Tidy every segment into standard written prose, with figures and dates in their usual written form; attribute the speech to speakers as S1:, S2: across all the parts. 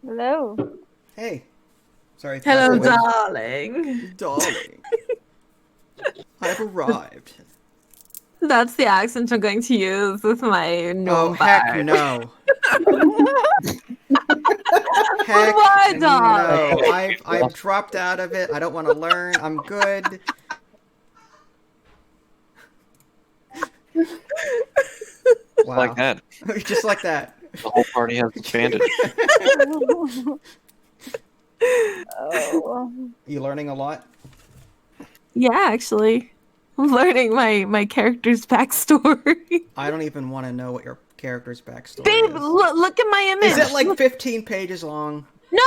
S1: Hello.
S2: Hey. Sorry if you have
S3: Hello,
S2: to wait.
S3: darling.
S2: Darling. I've arrived.
S3: That's the accent I'm going to use with my
S2: Oh,
S3: gnome
S2: heck
S3: bard.
S2: no. Heck
S3: Why,
S2: no.
S3: darling?
S2: I've dropped out of it. I don't want to learn. I'm good. Wow.
S4: Like that.
S2: Just like that.
S4: The whole party has disbanded.
S1: Oh.
S2: You learning a lot?
S3: Yeah, actually. I'm learning my character's backstory.
S2: I don't even want to know what your character's backstory
S3: Babe,
S2: is.
S3: look at my image.
S2: Is it like
S3: Look.
S2: 15 pages long?
S3: No,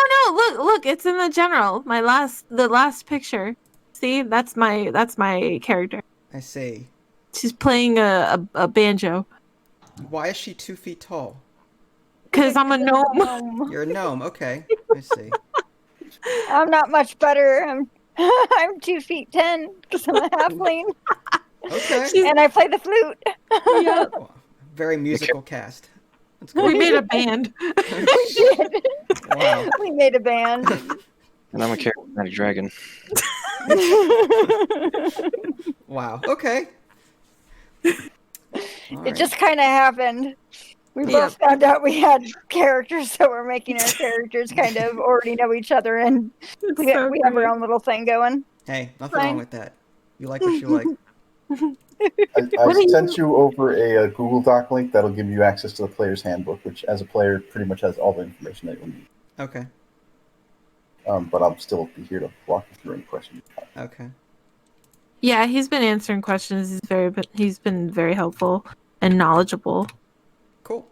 S3: look, it's in the general. The last picture. See, that's my character.
S2: I see.
S3: She's playing a banjo.
S2: Why is she 2 feet tall?
S3: Cause I'm a gnome.
S2: You're a gnome. Okay. I see.
S1: I'm not much better. I'm 2 feet 10 because I'm a halfling
S2: Okay.
S1: and I play the flute.
S3: Yeah,
S2: Very musical cast. That's
S3: we
S2: good.
S3: made a band.
S1: We did.
S2: Wow.
S1: We made a band.
S4: And I'm a charismatic dragon.
S2: Wow. Okay.
S1: It just kind of happened. We
S3: Yeah.
S1: both found out we had characters, so we're making our characters kind of already know each other, and
S3: It's
S1: we
S3: so
S1: have our
S3: great.
S1: own little thing going.
S2: Hey, nothing
S1: Fine.
S2: wrong with that. You like what you like.
S5: I
S3: What are
S5: sent you over a Google Doc link that'll give you access to the player's handbook, which, as a player, pretty much has all the information that you'll need.
S2: Okay.
S5: But I'll still be here to walk you through any questions you have.
S2: Okay.
S3: Yeah, he's been answering questions. He's been very helpful and knowledgeable.
S2: Cool.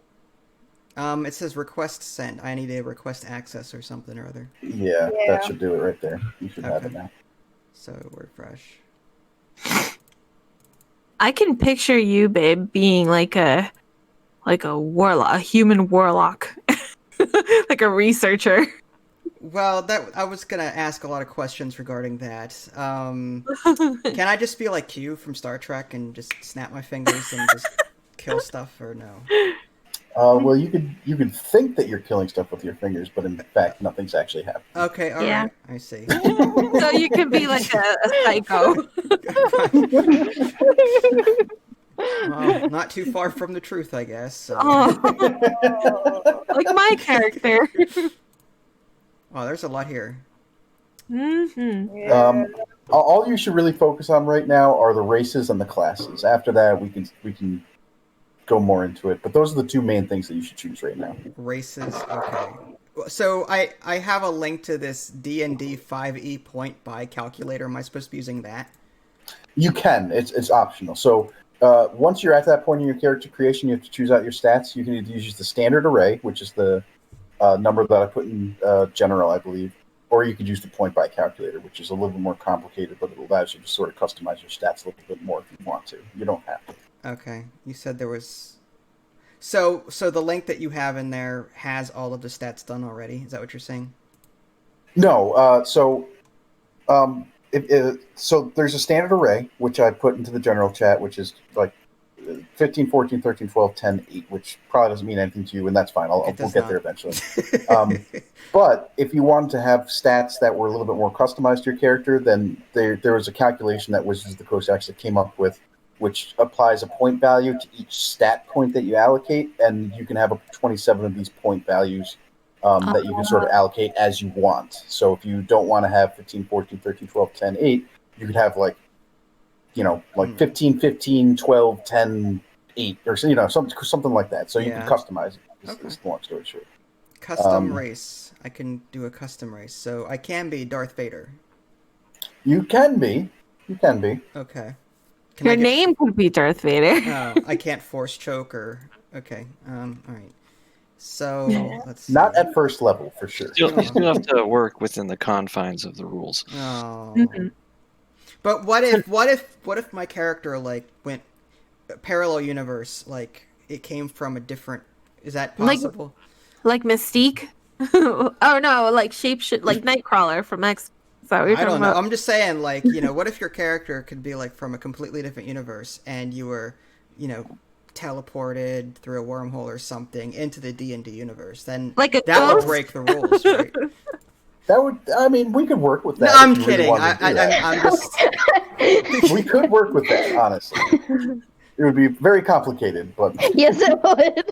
S2: It says request sent. I need a request access or something or other.
S5: Yeah,
S1: Yeah.
S5: that should do it right there. You should have it
S2: Okay.
S5: now.
S2: So refresh.
S3: I can picture you, babe, being like a warlock, a human warlock, like a researcher.
S2: Well, that I was gonna ask a lot of questions regarding that. Can I just be like Q from Star Trek and just snap my fingers and just kill stuff, or no?
S5: Well, you could think that you're killing stuff with your fingers, but in fact, nothing's actually happening.
S2: Okay, all right.
S3: Yeah.
S2: I see.
S3: So you can be like a psycho.
S2: Well, not too far from the truth, I guess. So.
S3: Oh, like my character.
S2: Wow, there's a lot here.
S3: Mm-hmm.
S1: Yeah.
S5: All you should really focus on right now are the races and the classes. After that, we can go more into it. But those are the two main things that you should choose right now.
S2: Races. Okay. So I have a link to this D&D 5e point buy calculator. Am I supposed to be using that?
S5: You can. It's optional. So once you're at that point in your character creation, you have to choose out your stats. You can either use the standard array, which is the number that I put in general, I believe, or you could use the point buy calculator, which is a little bit more complicated, but it allows you to sort of customize your stats a little bit more if you want to. You don't have to.
S2: Okay. You said there was. So the link that you have in there has all of the stats done already. Is that what you're saying?
S5: No. So there's a standard array, which I put into the general chat, which is like 15, 14, 13, 12, 10, 8, which probably doesn't mean anything to you, and that's fine. We'll
S2: does
S5: get
S2: not.
S5: there eventually. But if you wanted to have stats that were a little bit more customized to your character, then there was a calculation that Wizards of the Coast actually came up with, which applies a point value to each stat point that you allocate, and you can have up to 27 of these point values that you can sort of allocate as you want. So if you don't want to have 15, 14, 13, 12, 10, 8, you could have like 15, 15, 12, 10, 8, or something like that. So you
S2: Yeah.
S5: can customize it.
S2: Okay.
S5: It's the long story short.
S2: Custom race. I can do a custom race. So I can be Darth Vader.
S5: You can be.
S2: Okay. Can
S3: Your
S2: I get-
S3: name could be Darth Vader.
S2: Oh, I can't force choke or. Okay. All right. So let's see.
S5: Not at first level, for sure.
S4: You still have to work within the confines of the rules.
S2: Oh.
S3: Mhm.
S2: But what if my character like went parallel universe, like it came from a different? Is that possible?
S3: Like Mystique. Oh no, like like Nightcrawler from X. Is that what you're
S2: I
S3: talking
S2: don't know.
S3: about?
S2: I'm just saying, like, what if your character could be like from a completely different universe, and you were, teleported through a wormhole or something into the D&D universe, then
S3: Like a
S2: that would
S3: ghost?
S2: break the rules, right?
S5: That would, I mean, we could work with that.
S2: No, I'm
S5: if you really
S2: kidding.
S5: wanted to do that.
S2: I'm just.
S5: We could work with that, honestly. It would be very complicated, but
S1: Yes, it would.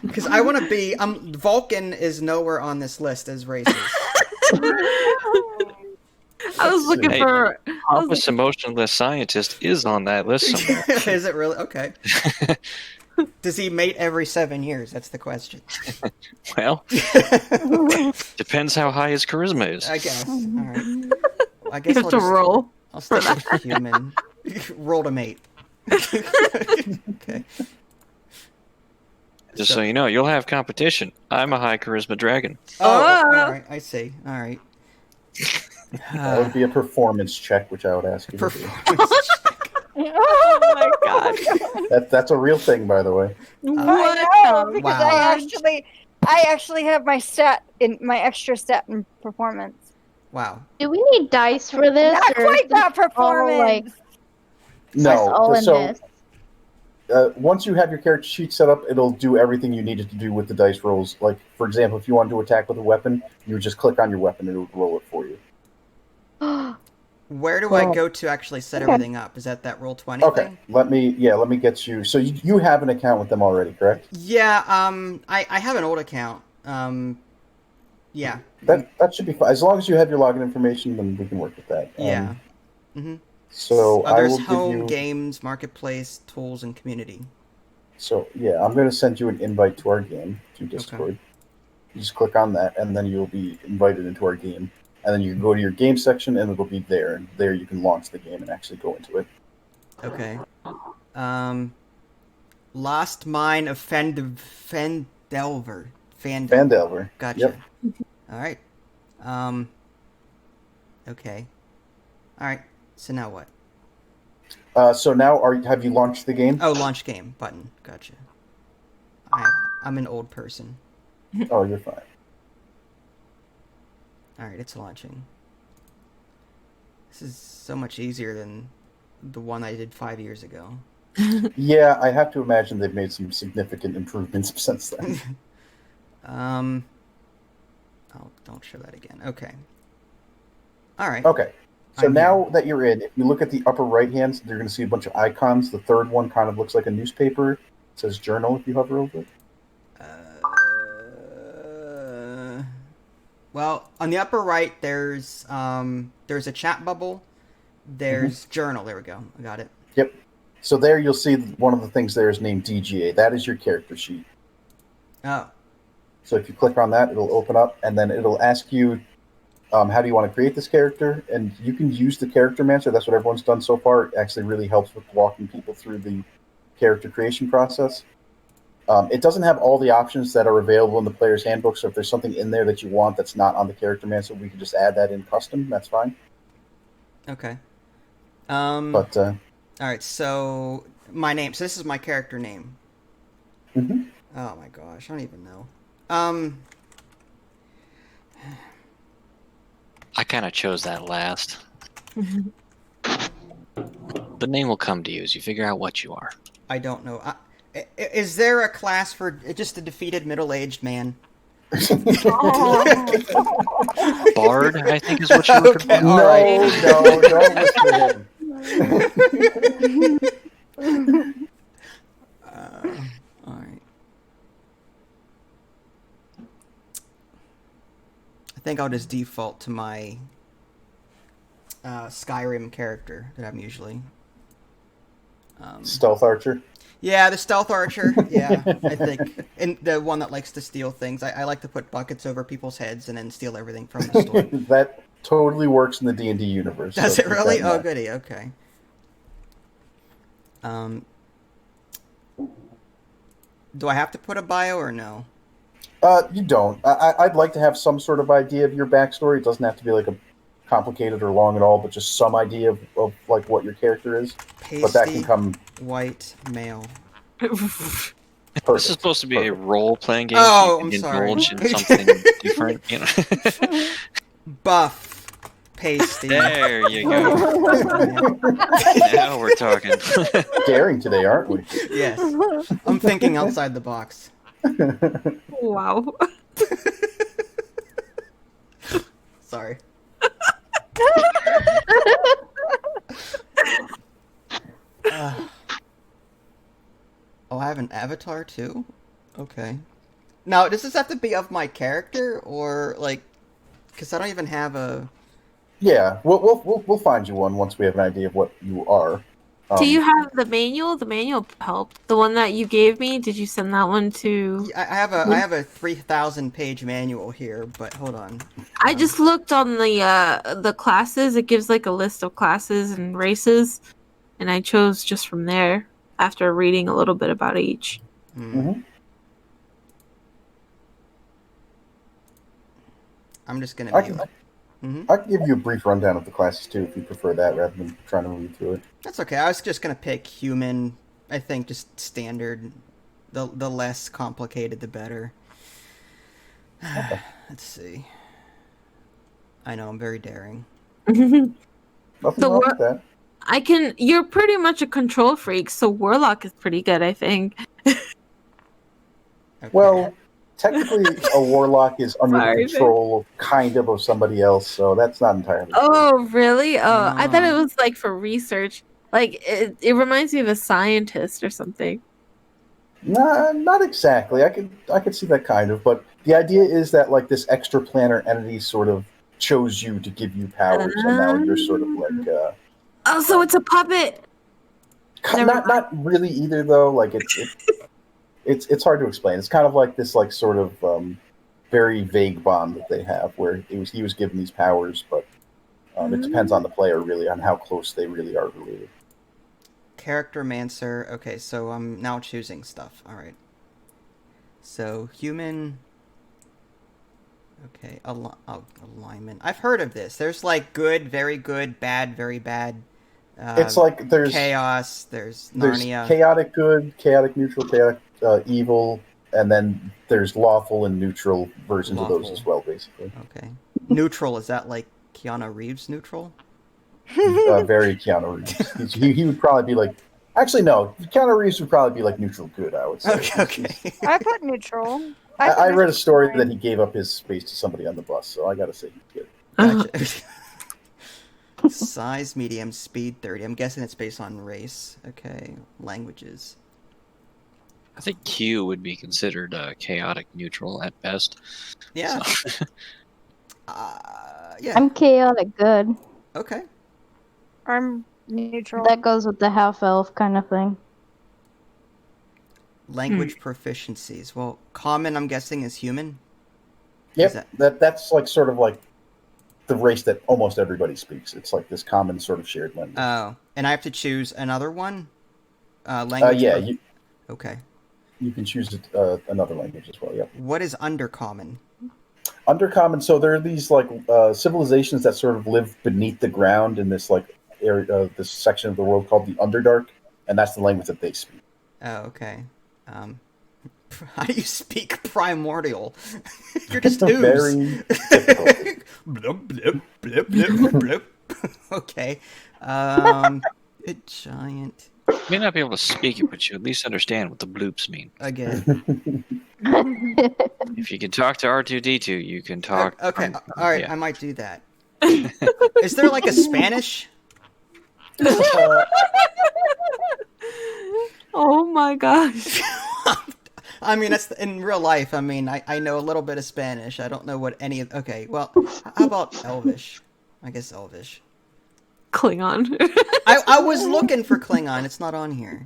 S2: Because I want to be. Vulcan is nowhere on this list as racist.
S3: I was looking
S4: Hey,
S3: for.
S4: Pompous emotionless scientist is on that list somewhere.
S2: Is it really? Okay. Does he mate every 7 years? That's the question.
S4: Well, depends how high his charisma is.
S2: I guess. All right. I
S3: You
S2: guess
S3: have to roll.
S2: I'll stick with human. Roll to mate. Okay.
S4: Just so you know, you'll have competition. I'm a high charisma dragon.
S2: Oh, all right. I see. All right.
S5: that would be a performance check, which I would ask you to do.
S2: Performance check.
S3: Oh my god.
S5: That's a real thing, by the way.
S3: What?
S1: I know, because
S2: Wow.
S1: I actually have my extra stat in performance.
S2: Wow.
S6: Do we need dice for this?
S1: Not
S6: or
S1: quite
S6: is
S1: that
S6: this all,
S1: performance.
S6: us
S5: No,
S6: all in
S5: so
S6: this?
S5: once you have your character sheet set up, it'll do everything you needed to do with the dice rolls. Like, for example, if you wanted to attack with a weapon, you would just click on your weapon and it would roll it for you.
S2: Where do I go to actually set everything up? Is that roll 20
S5: Okay,
S2: thing?
S5: let me get you. So you have an account with them already, correct?
S2: Yeah. I have an old account. Yeah.
S5: That should be fine. As long as you have your login information, then we can work with that.
S2: Yeah. Mm-hmm.
S5: So I
S2: there's
S5: will give
S2: home,
S5: you.
S2: games, marketplace, tools, and community.
S5: So yeah, I'm going to send you an invite to our game through Discord. You just click on that, and then you'll be invited into our game. And then you can go to your game section, and it'll be there. And there you can launch the game and actually go into it.
S2: Okay. Lost Mine of Phandelver.
S5: Phandelver.
S2: Gotcha.
S5: Yep.
S2: All right. Okay. All right. So now what?
S5: So now, have you launched the game?
S2: Oh, launch game button. Gotcha. I'm an old person.
S5: Oh, you're fine.
S2: All right, it's launching. This is so much easier than the one I did 5 years ago.
S5: Yeah, I have to imagine they've made some significant improvements since then.
S2: Oh, don't show that again. Okay. All right.
S5: Okay. So
S2: I'm
S5: now that you're in, if you look at the upper right hand, you're going to see a bunch of icons. The third one kind of looks like a newspaper. It says journal if you hover over it.
S2: Well, on the upper right, there's a chat bubble. There's journal. There we go. I got it.
S5: Yep. So there you'll see one of the things there is named DGA. That is your character sheet.
S2: Oh.
S5: So if you click on that, it'll open up, and then it'll ask you, how do you want to create this character? And you can use the character manager. That's what everyone's done so far. It actually really helps with walking people through the character creation process. It doesn't have all the options that are available in the player's handbook, so if there's something in there that you want that's not on the character manager, we can just add that in custom. That's fine.
S2: Okay.
S5: But
S2: all right. So my name. So this is my character name.
S5: Mhm.
S2: Oh my gosh, I don't even know.
S4: I kind of chose that last. The name will come to you as you figure out what you are.
S2: I don't know. Is there a class for just a defeated middle-aged man?
S4: Bard, I think is what you're looking
S2: Okay,
S4: for.
S2: all
S5: no,
S2: right.
S5: don't listen to him.
S2: All right. I think I'll just default to my Skyrim character that I'm usually.
S5: Stealth Archer.
S2: Yeah, the stealth archer. Yeah, I think, and the one that likes to steal things. I like to put buckets over people's heads and then steal everything from the store.
S5: That totally works in the D&D universe.
S2: Does
S5: so
S2: it really?
S5: keep that in
S2: Oh,
S5: mind.
S2: goody. Okay. Do I have to put a bio or no?
S5: You don't. I'd like to have some sort of idea of your backstory. It doesn't have to be like a complicated or long at all, but just some idea of like what your character is. But that can
S2: Pasty
S5: come
S2: white male.
S5: perfect.
S4: This is supposed to be a role-playing game.
S2: Oh,
S4: so you
S2: I'm
S4: can
S2: sorry.
S4: indulge in something different. You know?
S2: Buff. pasty.
S4: There you go. Now we're talking.
S5: Daring today, aren't we?
S2: Yes. I'm thinking outside the box.
S3: Wow.
S2: Sorry. Oh, I have an avatar too? Okay. Now, does this have to be of my character, or, like... Because I don't even have a...
S5: Yeah, we'll find you one once we have an idea of what you are.
S3: Do you have the manual? The manual helped. The one that you gave me, did you send that one to...
S2: I have a 3,000 page manual here, but hold on.
S3: I just looked on the classes. It gives like a list of classes and races, and I chose just from there after reading a little bit about each.
S5: Mm-hmm.
S2: I'm just gonna
S5: I
S2: be...
S5: can give you a brief rundown of the classes too, if you prefer that, rather than trying to read through it.
S2: That's okay. I was just gonna pick human. I think just standard. The less complicated, the better.
S5: Okay.
S2: Let's see. I know I'm very daring.
S5: Nothing
S3: The
S5: wrong with that.
S3: You're pretty much a control freak, so Warlock is pretty good, I think.
S2: Okay.
S5: Well, technically, a warlock is under
S3: Sorry,
S5: the control, kind of somebody else, so that's not entirely true.
S3: Oh, really? Oh, I thought it
S2: Ah.
S3: was like for research. Like it reminds me of a scientist or something.
S5: Nah, not exactly. I could see that kind of, but the idea is that like this extraplanar entity sort of chose you to give you powers, and now you're sort of like
S3: Oh, so it's a puppet. Never
S5: not really either though. Like it's hard to explain. It's kind of like this like sort of very vague bond that they have, where he was given these powers, but it depends on the player really on how close they really are related.
S2: Character Mancer. Okay, so I'm now choosing stuff. All right. So human. Okay, alignment. I've heard of this. There's like good, very good, bad, very bad.
S5: It's like there's
S2: chaos. There's
S5: there's
S2: Narnia.
S5: chaotic good, chaotic neutral, chaotic evil, and then there's lawful and neutral versions of those as well, basically.
S2: Okay. Neutral, is that like Keanu Reeves neutral?
S5: Very Keanu Reeves. He would probably be like... Actually, no. Keanu Reeves would probably be like neutral good, I would say.
S2: Okay.
S1: I put neutral.
S5: I read a story that he gave up his space to somebody on the bus, so I gotta say he's good.
S2: Gotcha. Size, medium, speed, 30. I'm guessing it's based on race. Okay. Languages.
S4: I think Q would be considered chaotic neutral at best.
S2: Yeah.
S4: So.
S2: Yeah.
S6: I'm chaotic good.
S2: Okay.
S1: I'm neutral.
S6: That goes with the half elf kind of thing.
S2: Language proficiencies. Well, common, I'm guessing, is human.
S5: Yep. That's like sort of like the race that almost everybody speaks. It's like this common sort of shared language.
S2: Oh, and I have to choose another one? Language?
S5: Yeah.
S2: Okay.
S5: You can choose another language as well, yep.
S2: What is undercommon?
S5: Undercommon, so there are these like civilizations that sort of live beneath the ground in this like area, this section of the world called the Underdark, and that's the language that they speak.
S2: Oh, okay. How do you speak primordial? You're just ooze.
S5: Very difficult.
S2: Blub, blub, blub, blub, blub. Okay. A giant.
S4: You may not be able to speak it, but you at least understand what the bloops mean.
S2: Again.
S4: If you can talk to R2D2, you can talk.
S2: Okay. All right.
S4: Yeah.
S2: I might do that. Is there like a Spanish?
S3: Oh my gosh.
S2: I mean, that's in real life. I mean, I know a little bit of Spanish. I don't know what any of... Okay, well, how about Elvish? I guess Elvish.
S3: Klingon.
S2: I was looking for Klingon. It's not on here.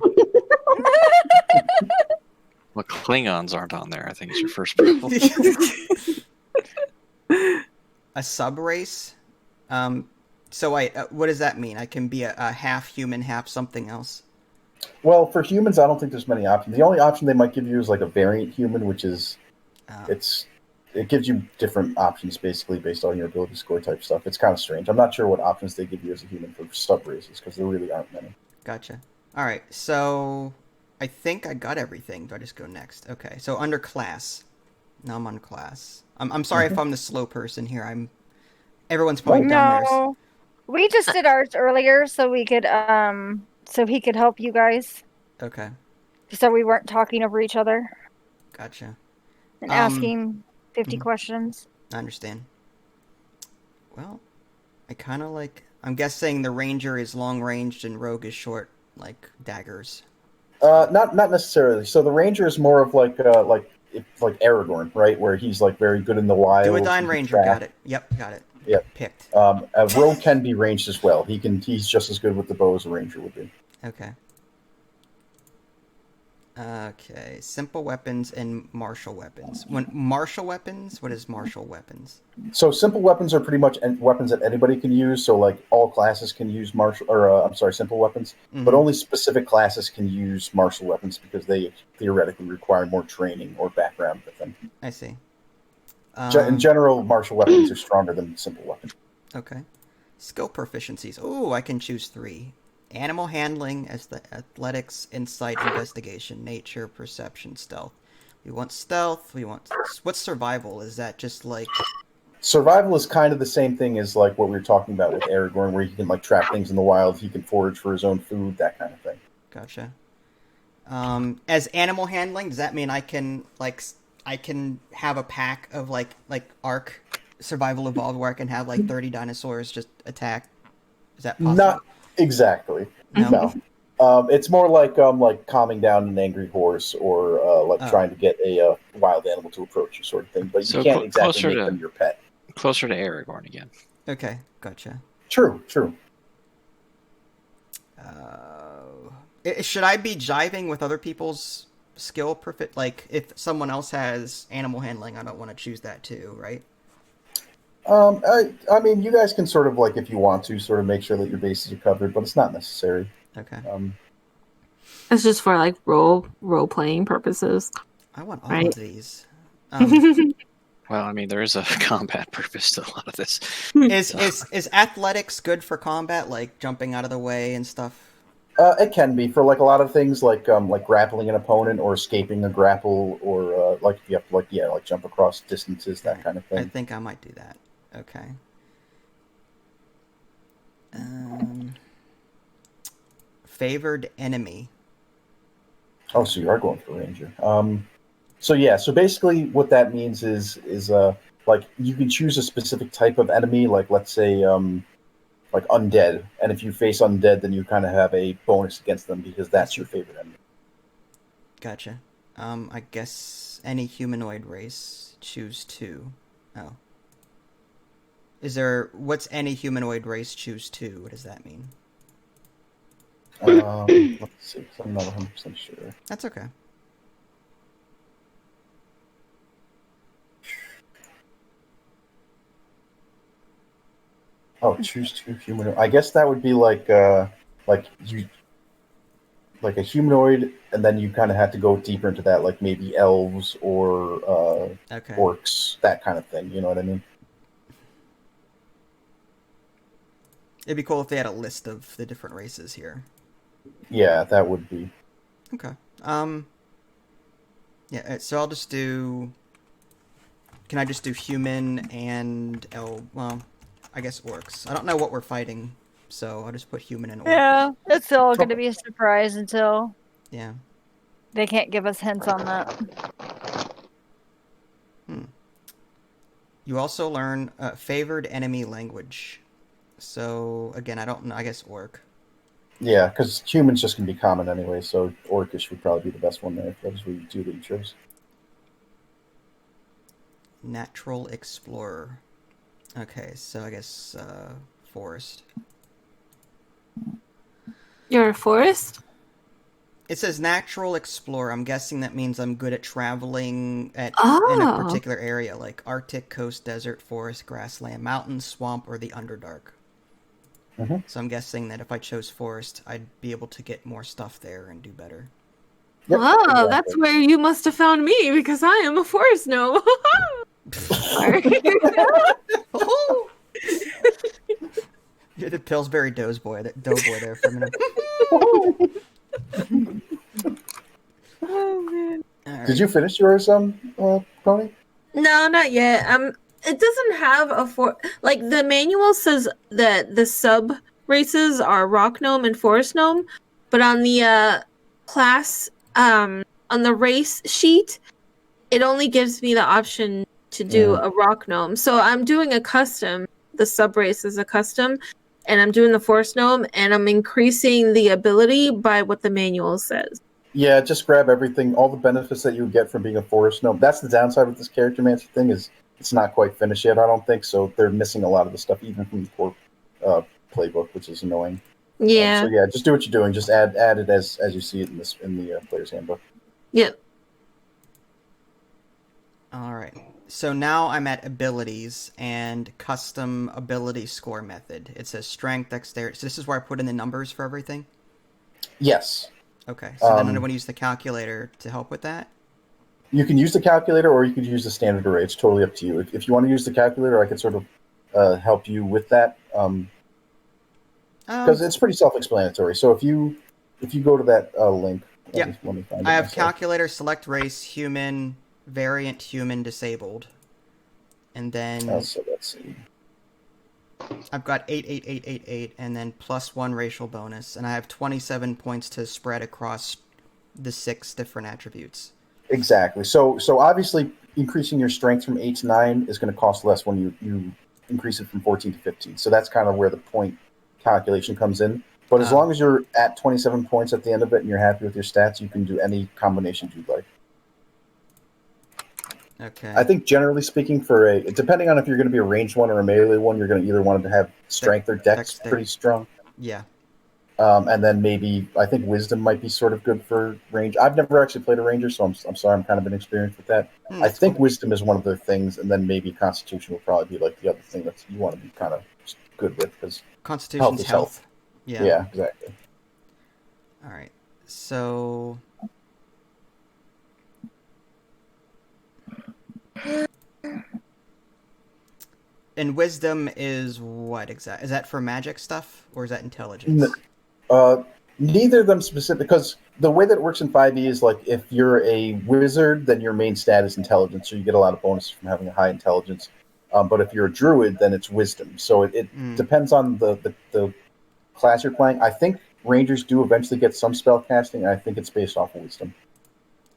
S4: Well, Klingons aren't on there, I think is your first problem.
S2: A subrace? So what does that mean? I can be a half human, half something else?
S5: Well, for humans, I don't think there's many options. The only option they might give you is like a variant human, which is it gives you different options basically based on your ability score type stuff. It's kind of strange. I'm not sure what options they give you as a human for sub races because there really aren't many.
S2: Gotcha. All right, so I think I got everything. Do I just go next? Okay, so under class. Now I'm on class. I'm sorry if I'm the slow person here. I'm Everyone's probably done theirs.
S1: No, we just did ours earlier so we could so he could help you guys,
S2: Okay,
S1: so we weren't talking over each other
S2: gotcha.
S1: and
S2: Um,
S1: asking 50
S2: mhm.
S1: questions.
S2: I understand. Well, I kind of like. I'm guessing the ranger is long ranged and rogue is short, like daggers.
S5: Not necessarily. So the ranger is more of like Aragorn, right? Where he's like very good in the wild.
S2: Duodyne
S5: He can
S2: ranger,
S5: track.
S2: got it. Yep, got it.
S5: Yep.
S2: Picked.
S5: A rogue can be ranged as well. He's just as good with the bow as a ranger would be.
S2: Okay. Okay, simple weapons and martial weapons. When martial weapons, what is martial weapons?
S5: So simple weapons are pretty much weapons that anybody can use. So like all classes can use simple weapons, but only specific classes can use martial weapons because they theoretically require more training or background with them.
S2: I see.
S5: In general, martial weapons are stronger than simple weapons.
S2: Okay. Skill proficiencies. Oh, I can choose 3. Animal handling as the athletics, insight, investigation, nature, perception, stealth. We want stealth. We want... What's survival? Is that just like...
S5: Survival is kind of the same thing as like what we were talking about with Aragorn, where he can like track things in the wild, he can forage for his own food, that kind of thing.
S2: Gotcha. As animal handling, does that mean I can have a pack of like Ark Survival Evolved where I can have like 30 dinosaurs just attack? Is that possible?
S5: Not exactly. No. It's more like calming down an angry horse or trying to get a wild animal to approach you, sort of thing. But you
S4: So
S5: can't exactly make them your pet.
S4: Closer to Aragorn again.
S2: Okay, gotcha.
S5: True.
S2: Should I be jiving with other people's skill perfect? Like, if someone else has animal handling, I don't want to choose that too, right?
S5: I mean, you guys can sort of like, if you want to, sort of make sure that your bases are covered, but it's not necessary.
S2: Okay.
S3: It's just for like role playing purposes.
S2: I want all
S3: right?
S2: of these.
S4: Well, I mean, there is a combat purpose to a lot of this.
S2: Is athletics good for combat, like jumping out of the way and stuff?
S5: It can be for like a lot of things, like grappling an opponent or escaping a grapple, or like if you have to like jump across distances, that kind of thing.
S2: I think I might do that. Okay. Favored enemy.
S5: Oh, so you are going for ranger. So basically what that means is like you can choose a specific type of enemy, like let's say like undead, and if you face undead, then you kind of have a bonus against them because that's your favorite enemy.
S2: Gotcha. I guess any humanoid race, choose 2. Oh. What's any humanoid race, choose 2? What does that mean?
S5: Let's see, 'cause I'm not 100% sure.
S2: That's okay.
S5: Oh, choose 2 humanoid. I guess that would be like a humanoid, and then you kind of have to go deeper into that, like maybe elves or
S2: Okay.
S5: orcs, that kind of thing. You know what I mean?
S2: It'd be cool if they had a list of the different races here.
S5: Yeah, that would be.
S2: Okay. Yeah, so I'll just do... Can I just do human and well, I guess orcs. I don't know what we're fighting, so I'll just put human and orcs.
S1: Yeah, it's all going to be a surprise until
S2: Yeah.
S1: they can't give us hints on that.
S2: You also learn favored enemy language. So, again, I don't know. I guess orc.
S5: Yeah, because human's just gonna be common anyway, so orcish would probably be the best one there. If that was what you chose.
S2: Natural explorer. Okay, so I guess forest.
S3: You're a forest?
S2: It says natural explorer. I'm guessing that means I'm good at traveling in a particular area, like Arctic, coast, desert, forest, grassland, mountain, swamp, or the Underdark.
S5: Mm-hmm.
S2: So I'm guessing that if I chose forest, I'd be able to get more stuff there and do better.
S5: Yep,
S3: Wow,
S5: exactly.
S3: that's where you must have found me because I am a forest gnome. Sorry.
S2: You're the Pillsbury Doughboy there for a minute.
S3: Oh man.
S2: All right.
S5: Did you finish yours, Pony?
S3: No, not yet. it doesn't have like the manual says that the sub races are rock gnome and forest gnome, but on the class on the race sheet, it only gives me the option to do a rock gnome. So I'm doing a custom. The sub race is a custom, and I'm doing the forest gnome, and I'm increasing the ability by what the manual says.
S5: Yeah, just grab everything, all the benefits that you would get from being a forest gnome. That's the downside with this character mancer thing, is it's not quite finished yet, I don't think. So they're missing a lot of the stuff, even from the core playbook, which is annoying.
S3: Yeah.
S5: So yeah, just do what you're doing. Just add it as you see it in the player's handbook.
S3: Yep.
S2: All right. So now I'm at abilities and custom ability score method. It says strength, dexterity. So this is where I put in the numbers for everything?
S5: Yes.
S2: Okay. So then I'm going to use the calculator to help with that?
S5: You can use the calculator, or you could use the standard array. It's totally up to you. If you want to use the calculator, I can sort of help you with that. Because it's pretty self-explanatory. So if you go to that link, let me find it
S2: I have
S5: myself.
S2: calculator, select race, human, variant, human, disabled. And then
S5: So let's see.
S2: I've got 8, and then +1 racial bonus. And I have 27 points to spread across the 6 different attributes.
S5: Exactly. So obviously increasing your strength from 8 to 9 is going to cost less when you increase it from 14 to 15. So that's kind of where the point calculation comes in. But as long as you're at 27 points at the end of it and you're happy with your stats, you can do any combination you'd like.
S2: Okay.
S5: I think generally speaking, depending on if you're going to be a ranged one or a melee one, you're going to either want to have strength or dex pretty strong.
S2: Yeah.
S5: And then maybe I think wisdom might be sort of good for range. I've never actually played a ranger, so I'm sorry, I'm kind of inexperienced with that. I think
S2: cool.
S5: wisdom is one of the things, and then maybe constitution will probably be like the other thing that you want to be kind of good with, because
S2: Constitution's health.
S5: Yeah, exactly.
S2: All right. So and wisdom is what exactly? Is that for magic stuff or is that intelligence?
S5: Neither of them specific, because the way that it works in 5e is like if you're a wizard, then your main stat is intelligence, so you get a lot of bonuses from having a high intelligence. But if you're a druid, then it's wisdom. So it depends on the class you're playing. I think rangers do eventually get some spell casting, and I think it's based off of wisdom.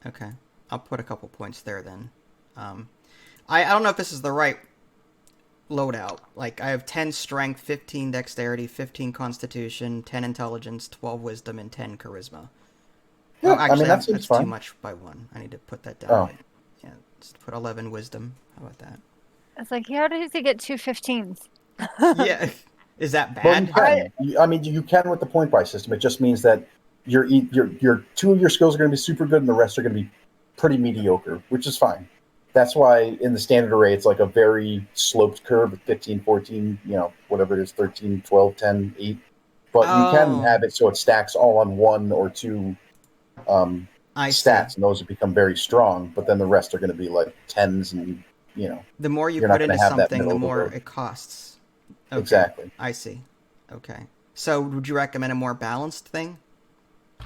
S2: Okay. I'll put a couple points there then. I don't know if this is the right loadout. Like, I have 10 strength, 15 dexterity, 15 constitution, 10 intelligence, 12 wisdom, and 10 charisma.
S5: Yeah,
S2: actually,
S5: that's
S2: too much by one. I need to put that down. Yeah, just put 11 wisdom. How about that?
S1: It's like, how does he get 2 15s?
S2: Yeah. Is that bad?
S5: Well, you can with the point buy system. It just means that your 2 of your skills are going to be super good, and the rest are going to be pretty mediocre, which is fine. That's why in the standard array, it's like a very sloped curve of 15, 14, whatever it is, 13, 12, 10, 8. But you can have it so it stacks all on 1 or 2 stats, and those have become very strong, but then the rest are going to be like 10s and,
S2: the more you put into something, the more it costs. Okay.
S5: Exactly.
S2: I see. Okay. So would you recommend a more balanced thing?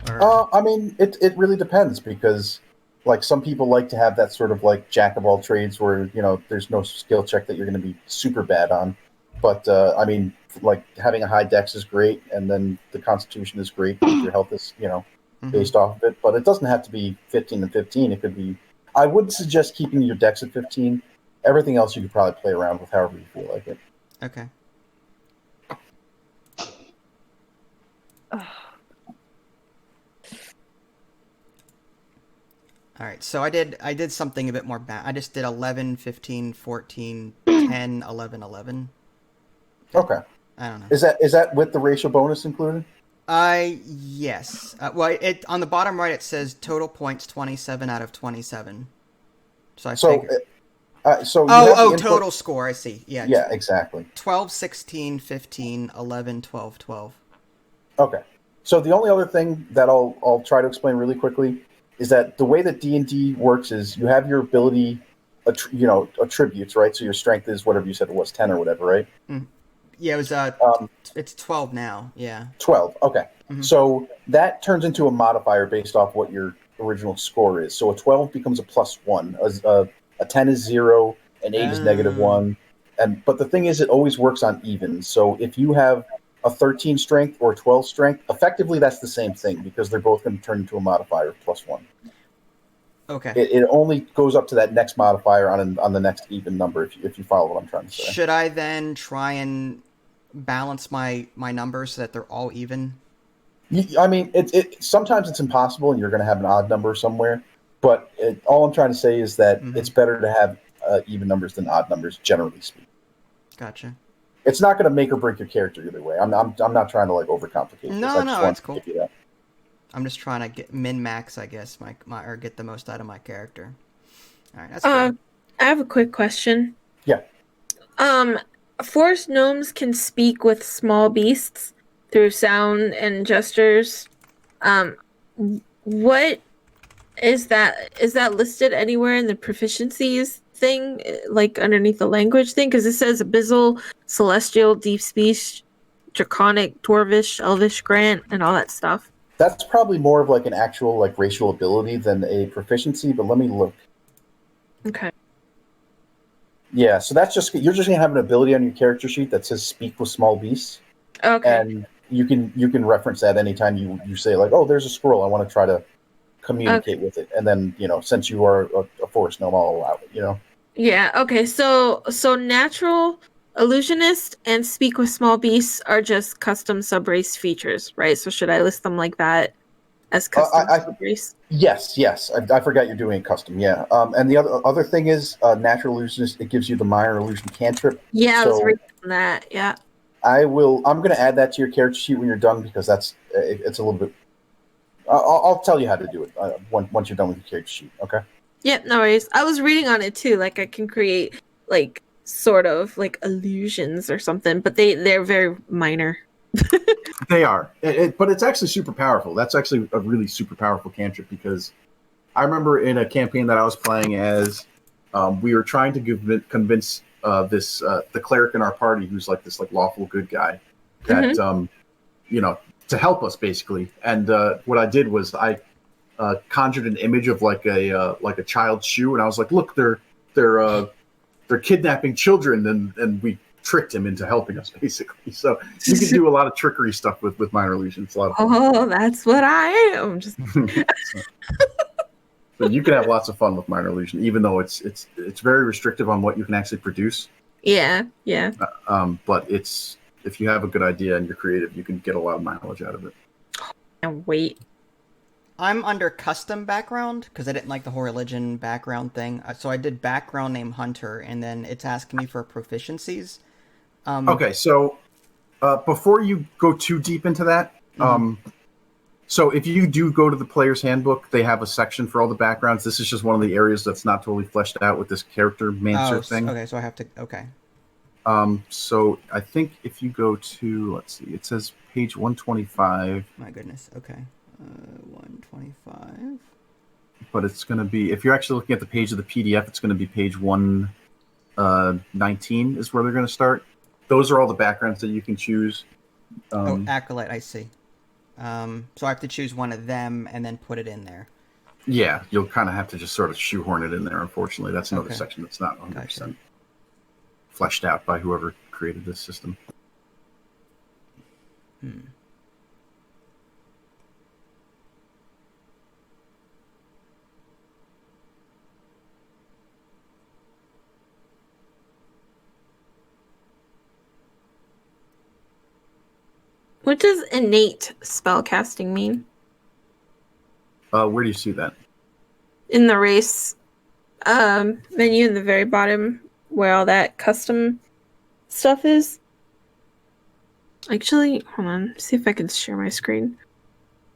S5: I mean, it really depends, because like some people like to have that sort of like jack of all trades where, there's no skill check that you're going to be super bad on. But I mean, like having a high dex is great, and then the constitution is great if your health is, based off of it. But it doesn't have to be 15 and 15. It could be, I would suggest keeping your dex at 15. Everything else you could probably play around with however you feel like it.
S2: Okay. All right, so I did something a bit more bad. I just did 11, 15, 14, 10, 11, 11.
S5: Okay.
S2: I don't know.
S5: Is that with the racial bonus included?
S2: Yes. Well, it on the bottom right it says total points 27 out of 27. So I figured. Total score. I see. Yeah.
S5: Yeah, exactly.
S2: 12, 16, 15, 11, 12, 12.
S5: Okay. So the only other thing that I'll try to explain really quickly is that the way that D&D works is you have your ability, attributes, right? So your strength is whatever you said it was, 10 or whatever, right?
S2: Mm. Yeah, it was. It's 12 now. Yeah.
S5: 12. Okay.
S2: Mm-hmm.
S5: So that turns into a modifier based off what your original score is. So a 12 becomes a +1. A 10 is 0, an 8 is -1. But the thing is, it always works on even. So if you have a 13 strength or 12 strength, effectively that's the same thing because they're both going to turn into a modifier +1.
S2: Okay.
S5: It only goes up to that next modifier on the next even number, if you follow what I'm trying to say.
S2: Should I then try and balance my numbers so that they're all even?
S5: I mean, sometimes it's impossible, and you're going to have an odd number somewhere. But all I'm trying to say is that it's better to have even numbers than odd numbers, generally speaking.
S2: Gotcha.
S5: It's not going to make or break your character either way. I'm not trying to like overcomplicate this.
S2: No,
S5: I just
S2: that's cool.
S5: to give you that.
S2: I'm just trying to get min-max, I guess, or get the most out of my character. All right, that's good.
S3: I have a quick question.
S5: Yeah.
S3: Forest gnomes can speak with small beasts through sound and gestures. What is that? Is that listed anywhere in the proficiencies thing, like underneath the language thing? Because it says Abyssal, Celestial, Deep Speech, Draconic, Dwarvish, Elvish, Grant, and all that stuff.
S5: That's probably more of like an actual like racial ability than a proficiency, but let me look.
S3: Okay.
S5: Yeah, so you're just gonna have an ability on your character sheet that says speak with small beasts.
S3: Okay.
S5: And you can reference that anytime you say like, oh, there's a squirrel, I want to try to communicate with it. And then, since you are a forest gnome, I'll allow it,
S3: Yeah, okay. So natural illusionist and speak with small beasts are just custom subrace features, right? So should I list them like that as custom subrace?
S5: Yes. I forgot you're doing custom, yeah. And the other thing is natural illusionist, it gives you the minor illusion cantrip.
S3: Yeah, I was reading on that, yeah.
S5: I'm going to add that to your character sheet when you're done because it's a little bit. I'll tell you how to do it once you're done with your character sheet. Okay.
S3: Yep, no worries. I was reading on it too. Like I can create like sort of like illusions or something, but they're very minor.
S5: They are, but it's actually super powerful. That's actually a really super powerful cantrip because I remember in a campaign that I was playing as, we were trying to convince the cleric in our party, who's like this like lawful good guy, that to help us basically. And what I did was I conjured an image of like a child's shoe, and I was like, look, they're kidnapping children, and we tricked him into helping us basically. So you can do a lot of trickery stuff with minor illusions. It's a lot of fun.
S3: Oh, that's what I am.
S5: But you can have lots of fun with minor illusion, even though it's very restrictive on what you can actually produce.
S3: Yeah.
S5: But if you have a good idea and you're creative, you can get a lot of mileage out of it.
S3: And wait.
S2: I'm under custom background because I didn't like the whole religion background thing. So I did background name Hunter, and then it's asking me for proficiencies.
S5: Okay, so before you go too deep into that, so if you do go to the player's handbook, they have a section for all the backgrounds. This is just one of the areas that's not totally fleshed out with this character mancer thing.
S2: Okay, so I have to. Okay.
S5: So I think if you go to, let's see, it says page 125.
S2: My goodness. Okay. 125.
S5: But it's going to be, if you're actually looking at the page of the PDF, it's going to be page 119 is where they're going to start. Those are all the backgrounds that you can choose.
S2: Acolyte, I see. So I have to choose one of them and then put it in there.
S5: Yeah, you'll kind of have to just sort of shoehorn it in there, unfortunately. That's another section that's not 100%
S2: Gotcha.
S5: Fleshed out by whoever created this system.
S3: What does innate spellcasting mean?
S5: Where do you see that?
S3: In the race menu in the very bottom where all that custom stuff is. Actually, hold on. See if I can share my screen.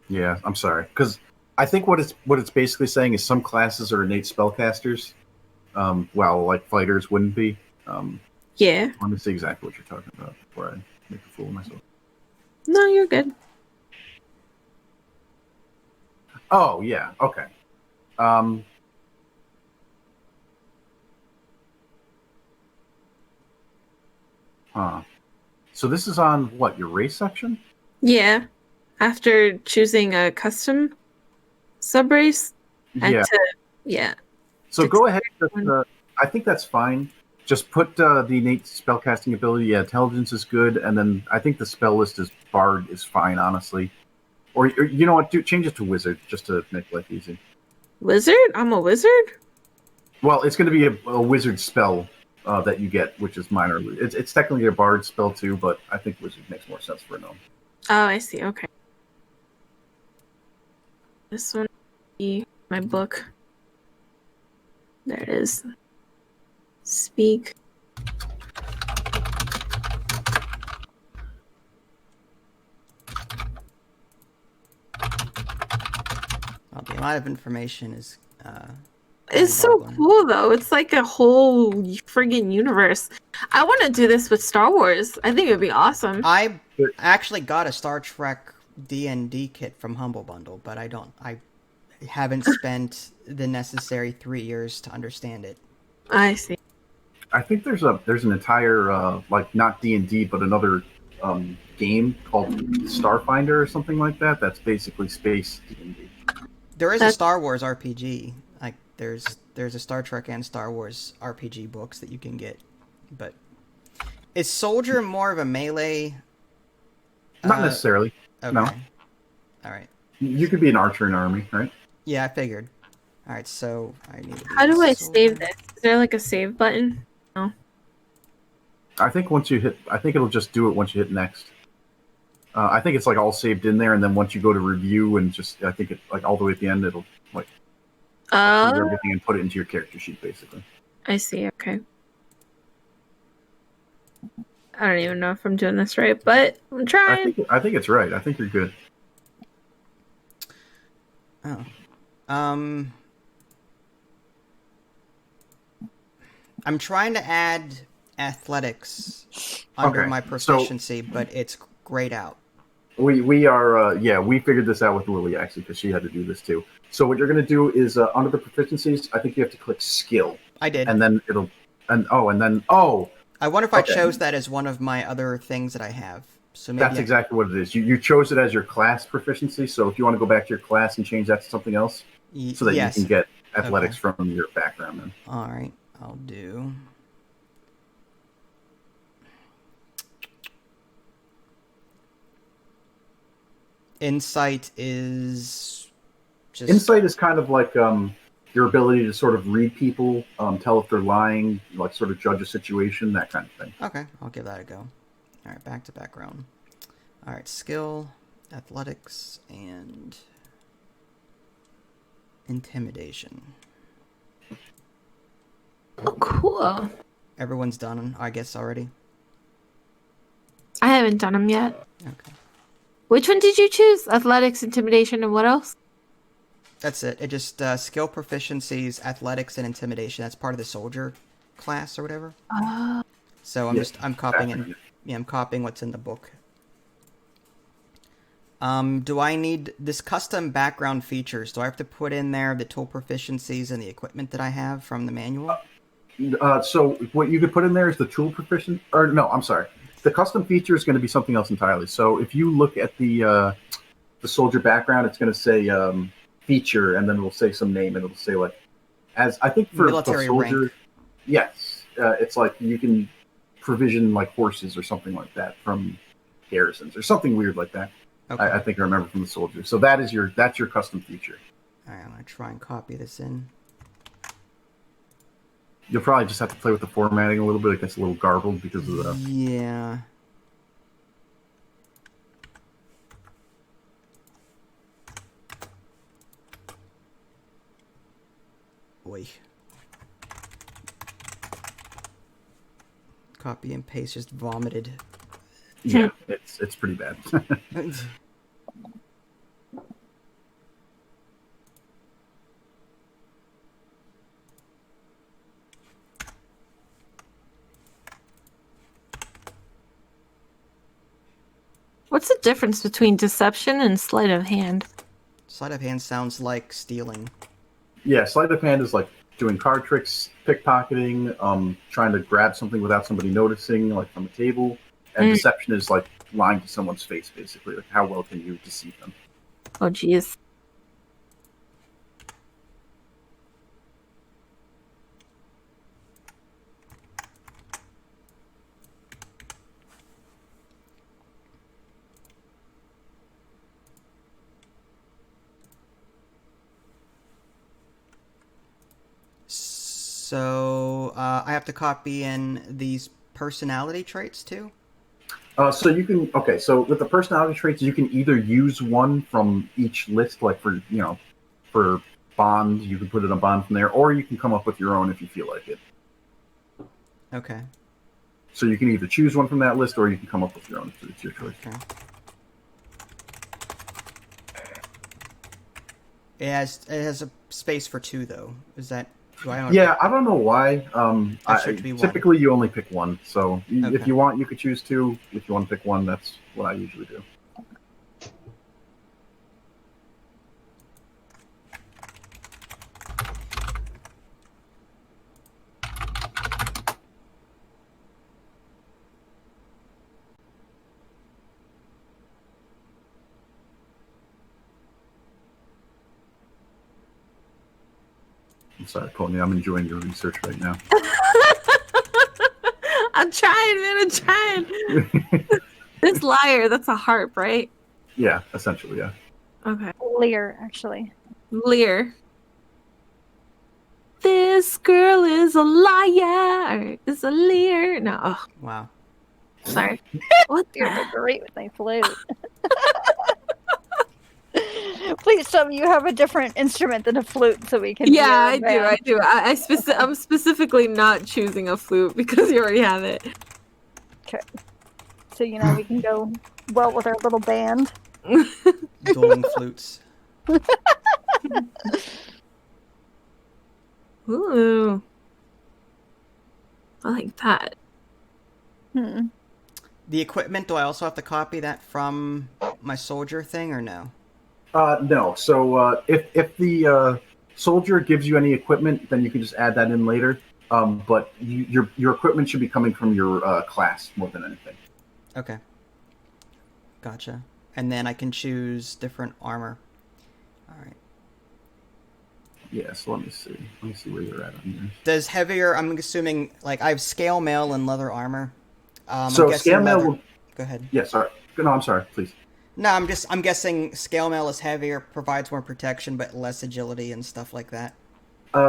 S5: Yeah, I'm sorry. Because I think what it's basically saying is some classes are innate spellcasters, while like fighters wouldn't be.
S3: Yeah.
S5: Let me see exactly what you're talking about before I make a fool of myself.
S3: No, you're good.
S5: Oh, yeah. Okay. So this is on what, your race section?
S3: Yeah. After choosing a custom subrace.
S5: Yeah.
S3: Yeah.
S5: So go ahead. I think that's fine. Just put the innate spellcasting ability. Yeah, intelligence is good, and then I think the spell list is bard is fine, honestly. Or you know what? Change it to wizard just to make life easy.
S3: Wizard? I'm a wizard?
S5: Well, it's going to be a wizard spell that you get, which is minor. It's technically a bard spell too, but I think wizard makes more sense for a gnome.
S3: Oh, I see. Okay. This one be my book. There it is. Speak.
S2: Well, the amount of information is.
S3: It's so
S2: mind-boggling.
S3: cool though. It's like a whole friggin' universe. I want to do this with Star Wars. I think it would be awesome.
S2: I actually got a Star Trek D&D kit from Humble Bundle, but I haven't spent the necessary 3 years to understand it.
S3: I see.
S5: I think there's an entire like not D&D but another game called Starfinder or something like that. That's basically space D&D.
S2: There is a Star Wars RPG. Like there's a Star Trek and Star Wars RPG books that you can get, but is soldier more of a melee?
S5: Not necessarily.
S2: Okay.
S5: No.
S2: All right.
S5: You could be an archer in an army, right?
S2: Yeah, I figured. All right, so I need.
S3: How do I save this? Is there like a save button? No.
S5: I think it'll just do it once you hit next. I think it's like all saved in there, and then once you go to review and I think it like all the way at the end, it'll like approve everything and put it into your character sheet, basically.
S3: I see. Okay. I don't even know if I'm doing this right, but I'm trying.
S5: I think it's right. I think you're good.
S2: Oh. I'm trying to add athletics under my proficiency, but it's grayed out.
S5: We are we figured this out with Lily actually because she had to do this too. So what you're going to do is under the proficiencies, I think you have to click skill.
S2: I did.
S5: And then
S2: I wonder if I chose that as one of my other things that I have. So maybe
S5: that's exactly what it is. You chose it as your class proficiency. So if you want to go back to your class and change that to something else, so that you can get athletics from your background. Then.
S2: All right, I'll do. Insight is just.
S5: Insight is kind of like your ability to sort of read people, tell if they're lying, like sort of judge a situation, that kind of thing.
S2: Okay, I'll give that a go. All right, back to background. All right, skill, athletics, and intimidation.
S3: Oh, cool.
S2: Everyone's done, I guess, already?
S3: I haven't done them yet.
S2: Okay.
S3: Which one did you choose? Athletics, intimidation, and what else?
S2: That's it. It just skill proficiencies, athletics, and intimidation. That's part of the soldier class or whatever. So I'm copying it. Yeah, I'm copying what's in the book. Do I need this custom background features? Do I have to put in there the tool proficiencies and the equipment that I have from the manual?
S5: So what you could put in there is the tool proficient, or no, I'm sorry. The custom feature is going to be something else entirely. So if you look at the soldier background, it's going to say feature, and then it'll say some name, and it'll say like, as I think for
S2: military
S5: soldier,
S2: rank.
S5: Yes, it's like you can provision like horses or something like that from garrisons or something weird like that. Okay. I think I remember from the soldier. So that's your custom feature.
S2: All right, I'm gonna try and copy this in.
S5: You'll probably just have to play with the formatting a little bit. It gets a little garbled because of the...
S2: Yeah. Boy. Copy and paste just vomited.
S5: Yeah, it's pretty bad.
S3: What's the difference between deception and sleight of hand?
S2: Sleight of hand sounds like stealing.
S5: Yeah, sleight of hand is like doing card tricks, pickpocketing, trying to grab something without somebody noticing, like from a table. And deception is like lying to someone's face, basically. Like, how well can you deceive them?
S3: Oh, jeez.
S2: So I have to copy in these personality traits too?
S5: So you can So with the personality traits, you can either use one from each list, like for bond, you can put in a bond from there, or you can come up with your own if you feel like it.
S2: Okay.
S5: So you can either choose one from that list, or you can come up with your own. It's your choice.
S2: Okay. It has a space for 2 though. Is that?
S5: Yeah, I don't know why. Typically, you only pick one. So if you want, you could choose 2. If you want to pick one, that's what I usually do. I'm sorry, Pony. I'm enjoying your research right now.
S3: I'm trying, man. I'm trying. This liar, that's a harp, right?
S5: Yeah, essentially, yeah.
S3: Okay.
S1: Lear, actually.
S3: Lear. This girl is a liar. Is a leer. No. Oh,
S2: Wow.
S3: sorry. What the
S1: You're great with my flute. Please tell me you have a different instrument than a flute so we can.
S3: Yeah, I do. I'm specifically not choosing a flute because you already have it.
S1: Okay. So we can go well with our little band.
S2: Dueling flutes.
S3: Ooh. I like that.
S2: The equipment, do I also have to copy that from my soldier thing or no?
S5: No. So if the soldier gives you any equipment, then you can just add that in later. But your equipment should be coming from your class more than anything.
S2: Okay. Gotcha. And then I can choose different armor. All right.
S5: Yeah, so let me see. Let me see where you're at on here.
S2: Does heavier, I'm assuming, like, I have scale mail and leather armor.
S5: So scale mail will...
S2: Go ahead.
S5: Yeah, sorry. No, I'm sorry, please.
S2: No, I'm guessing scale mail is heavier, provides more protection, but less agility and stuff like that.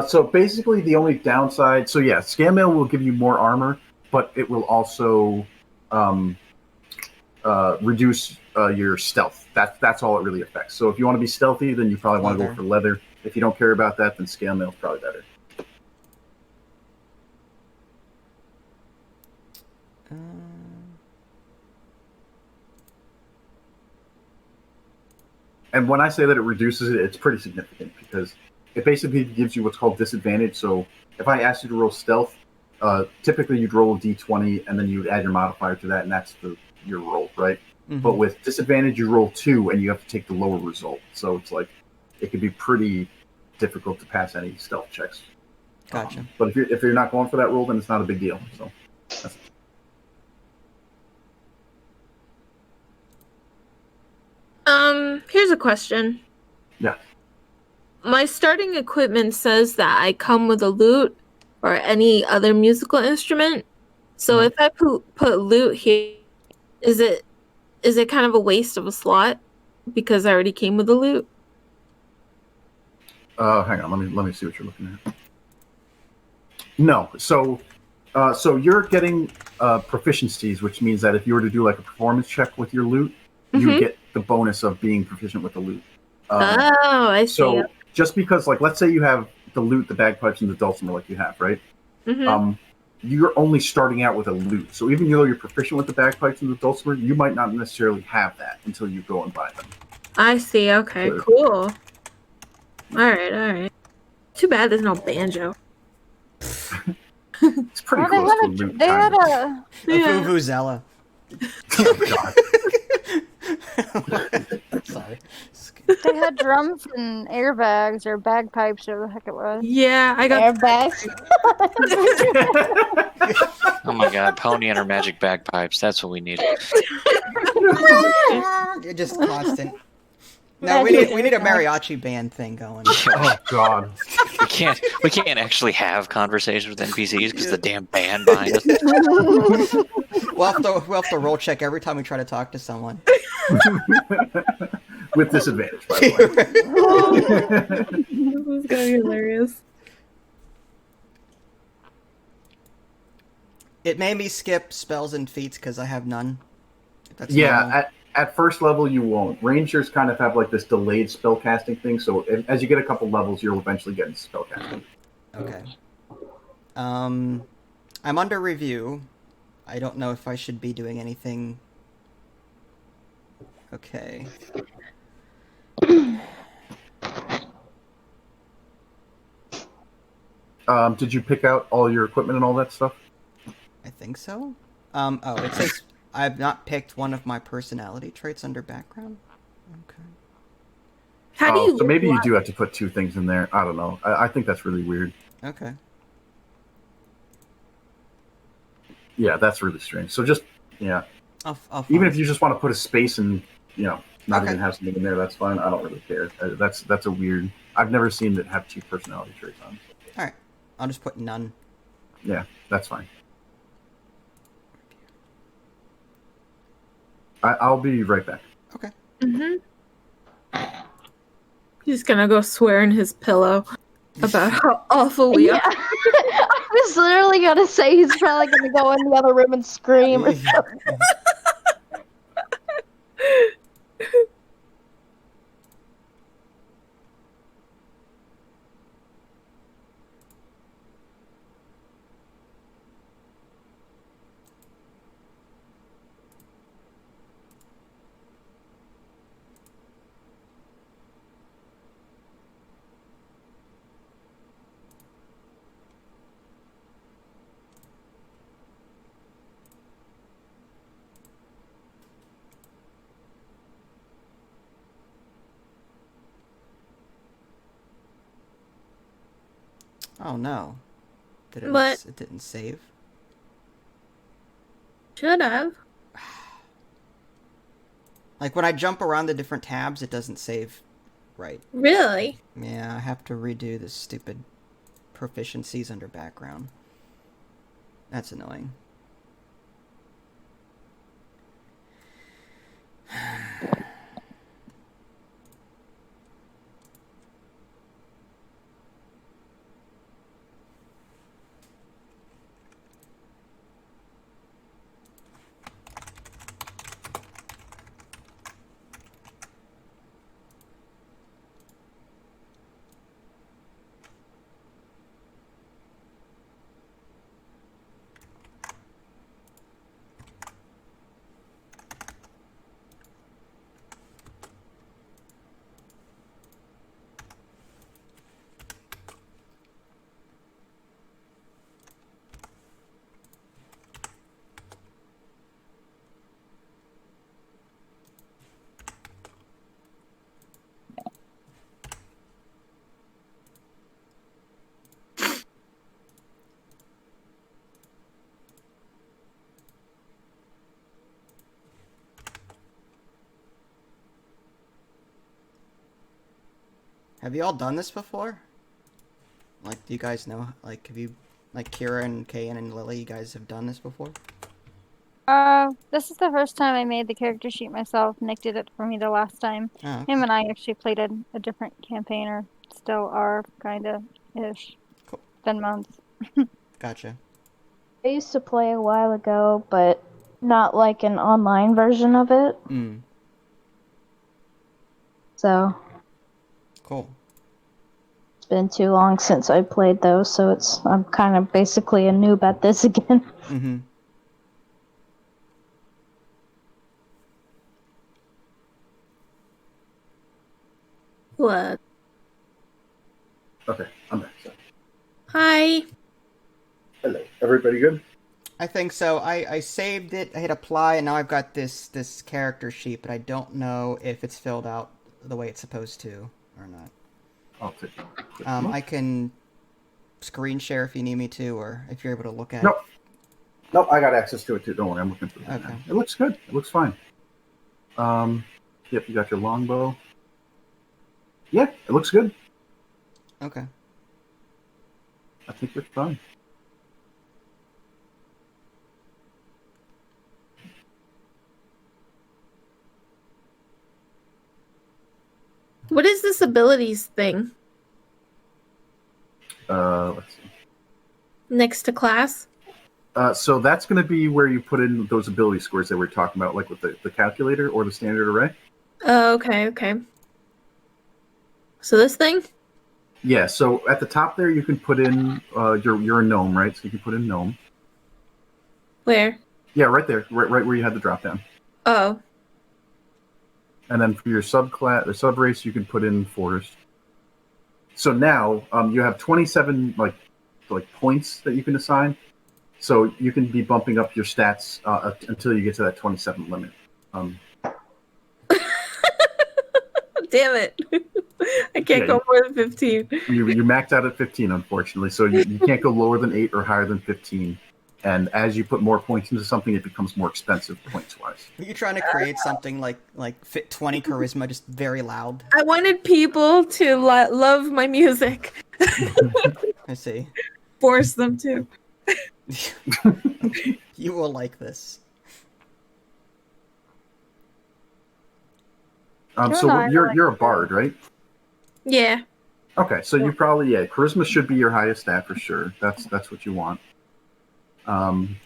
S5: So basically the only downside... So yeah, scale mail will give you more armor, but it will also reduce your stealth. That's all it really affects. So if you want to be stealthy, then you probably want to go for leather. If you don't care about that, then scale mail is probably better. And when I say that it reduces it, it's pretty significant because it basically gives you what's called disadvantage. So if I asked you to roll stealth, typically you'd roll a d20 and then you'd add your modifier to that, and that's your roll, right? Mm-hmm. But with disadvantage, you roll 2 and you have to take the lower result. So it's like it could be pretty difficult to pass any stealth checks.
S2: Gotcha.
S5: But if you're not going for that roll, then it's not a big deal. So.
S3: Here's a question.
S5: Yeah.
S3: My starting equipment says that I come with a lute or any other musical instrument. So if I put lute here, is it kind of a waste of a slot because I already came with a lute?
S5: Hang on, let me see what you're looking at. No, so you're getting proficiencies, which means that if you were to do like a performance check with your lute, you get the bonus of being proficient with the lute.
S3: I see.
S5: So just because, like, let's say you have the lute, the bagpipes, and the dulcimer, like you have, right? You're only starting out with a lute. So even though you're proficient with the bagpipes and the dulcimer, you might not necessarily have that until you go and buy them.
S3: I see. Okay, cool. All right. Too bad there's no banjo.
S5: It's pretty close to a lute.
S1: They had a
S2: vuvuzela.
S5: Oh, God.
S2: Sorry.
S1: They had drums and airbags or bagpipes or the heck it was.
S3: Yeah, I got
S6: airbags.
S4: Oh my god, Pony and her magic bagpipes. That's what we need.
S2: You're just constant. No, we need a mariachi band thing going.
S5: Oh God.
S4: We can't actually have conversations with NPCs because the damn band behind us.
S2: We'll have to roll check every time we try to talk to someone.
S5: With disadvantage, by the way.
S3: This is gonna be hilarious.
S2: It made me skip spells and feats because I have none. If that's normal.
S5: Yeah, at first level you won't. Rangers kind of have like this delayed spellcasting thing, so as you get a couple levels, you'll eventually get into spellcasting.
S2: Okay. I'm under review. I don't know if I should be doing anything. Okay.
S5: Did you pick out all your equipment and all that stuff?
S2: I think so. Oh, it says I've not picked one of my personality traits under background. Okay.
S3: How do you
S5: So maybe you
S3: look
S5: do have to put 2 things in there. I don't know. I think that's really weird.
S2: Okay.
S5: Yeah, that's really strange. So just, yeah.
S2: I'll
S5: Even
S2: find
S5: if you just want to put a space and, not
S2: Okay.
S5: even have something in there, that's fine. I don't really care. That's a weird... I've never seen it have 2 personality traits on.
S2: All right. I'll just put none.
S5: Yeah, that's fine. I'll be right back.
S2: Okay.
S3: He's gonna go swear in his pillow about how awful we
S6: Yeah.
S3: are.
S6: I was literally gonna say he's probably gonna go in the other room and scream or something.
S2: Oh no.
S3: What?
S2: It didn't save.
S3: Should have.
S2: Like when I jump around the different tabs, it doesn't save right.
S3: Really?
S2: Yeah, I have to redo this stupid proficiencies under background. That's annoying. Have you all done this before? Like, do you guys know? Like, have you, like, Kira and Kayan and Lily, you guys have done this before?
S1: This is the first time I made the character sheet myself. Nick did it for me the last time.
S2: Oh, okay.
S1: Him and I actually played a different campaign, or still are, kinda ish.
S2: Cool.
S1: It's been months.
S2: Gotcha.
S6: I used to play a while ago, but not like an online version of it.
S2: Mm.
S6: So
S2: Cool.
S6: it's been too long since I played those, so I'm kind of basically a noob at this again.
S2: Mm-hmm.
S3: What?
S5: Okay, I'm back. So,
S3: Hi.
S5: hello. Everybody good?
S2: I think so. I saved it, I hit apply, and now I've got this character sheet, but I don't know if it's filled out the way it's supposed to or not.
S5: I'll take it.
S2: I can screen share if you need me to, or if you're able to look at
S5: Nope. Nope, I got access to it too. Don't worry, I'm looking through it.
S2: Okay.
S5: Now. It looks good. It looks fine. Yep, you got your longbow. Yeah, it looks good.
S2: it. Okay.
S5: I think it's fine.
S3: What is this abilities thing
S5: Let's see.
S3: next to class?
S5: So that's going to be where you put in those ability scores that we're talking about, like with the calculator or the standard array.
S3: Oh, okay. So this thing?
S5: Yeah, so at the top there, you can put in, you're a gnome, right? So you can put in gnome.
S3: Where?
S5: Yeah, right there, right where you had the drop down.
S3: Oh.
S5: And then for your subclass or subrace, you can put in forest. So now you have 27 like points that you can assign. So you can be bumping up your stats until you get to that 27 limit.
S3: Damn it. I can't go more than 15.
S5: You maxed out at 15, unfortunately. So you can't go lower than 8 or higher than 15. And as you put more points into something, it becomes more expensive points-wise.
S2: Are you trying to create something like fit 20 charisma, just very loud?
S3: I wanted people to love my music.
S2: I see.
S3: Force them to.
S2: You will like this.
S5: So you're a bard, right?
S3: Yeah.
S5: Okay, so you probably charisma should be your highest stat for sure. That's what you want. And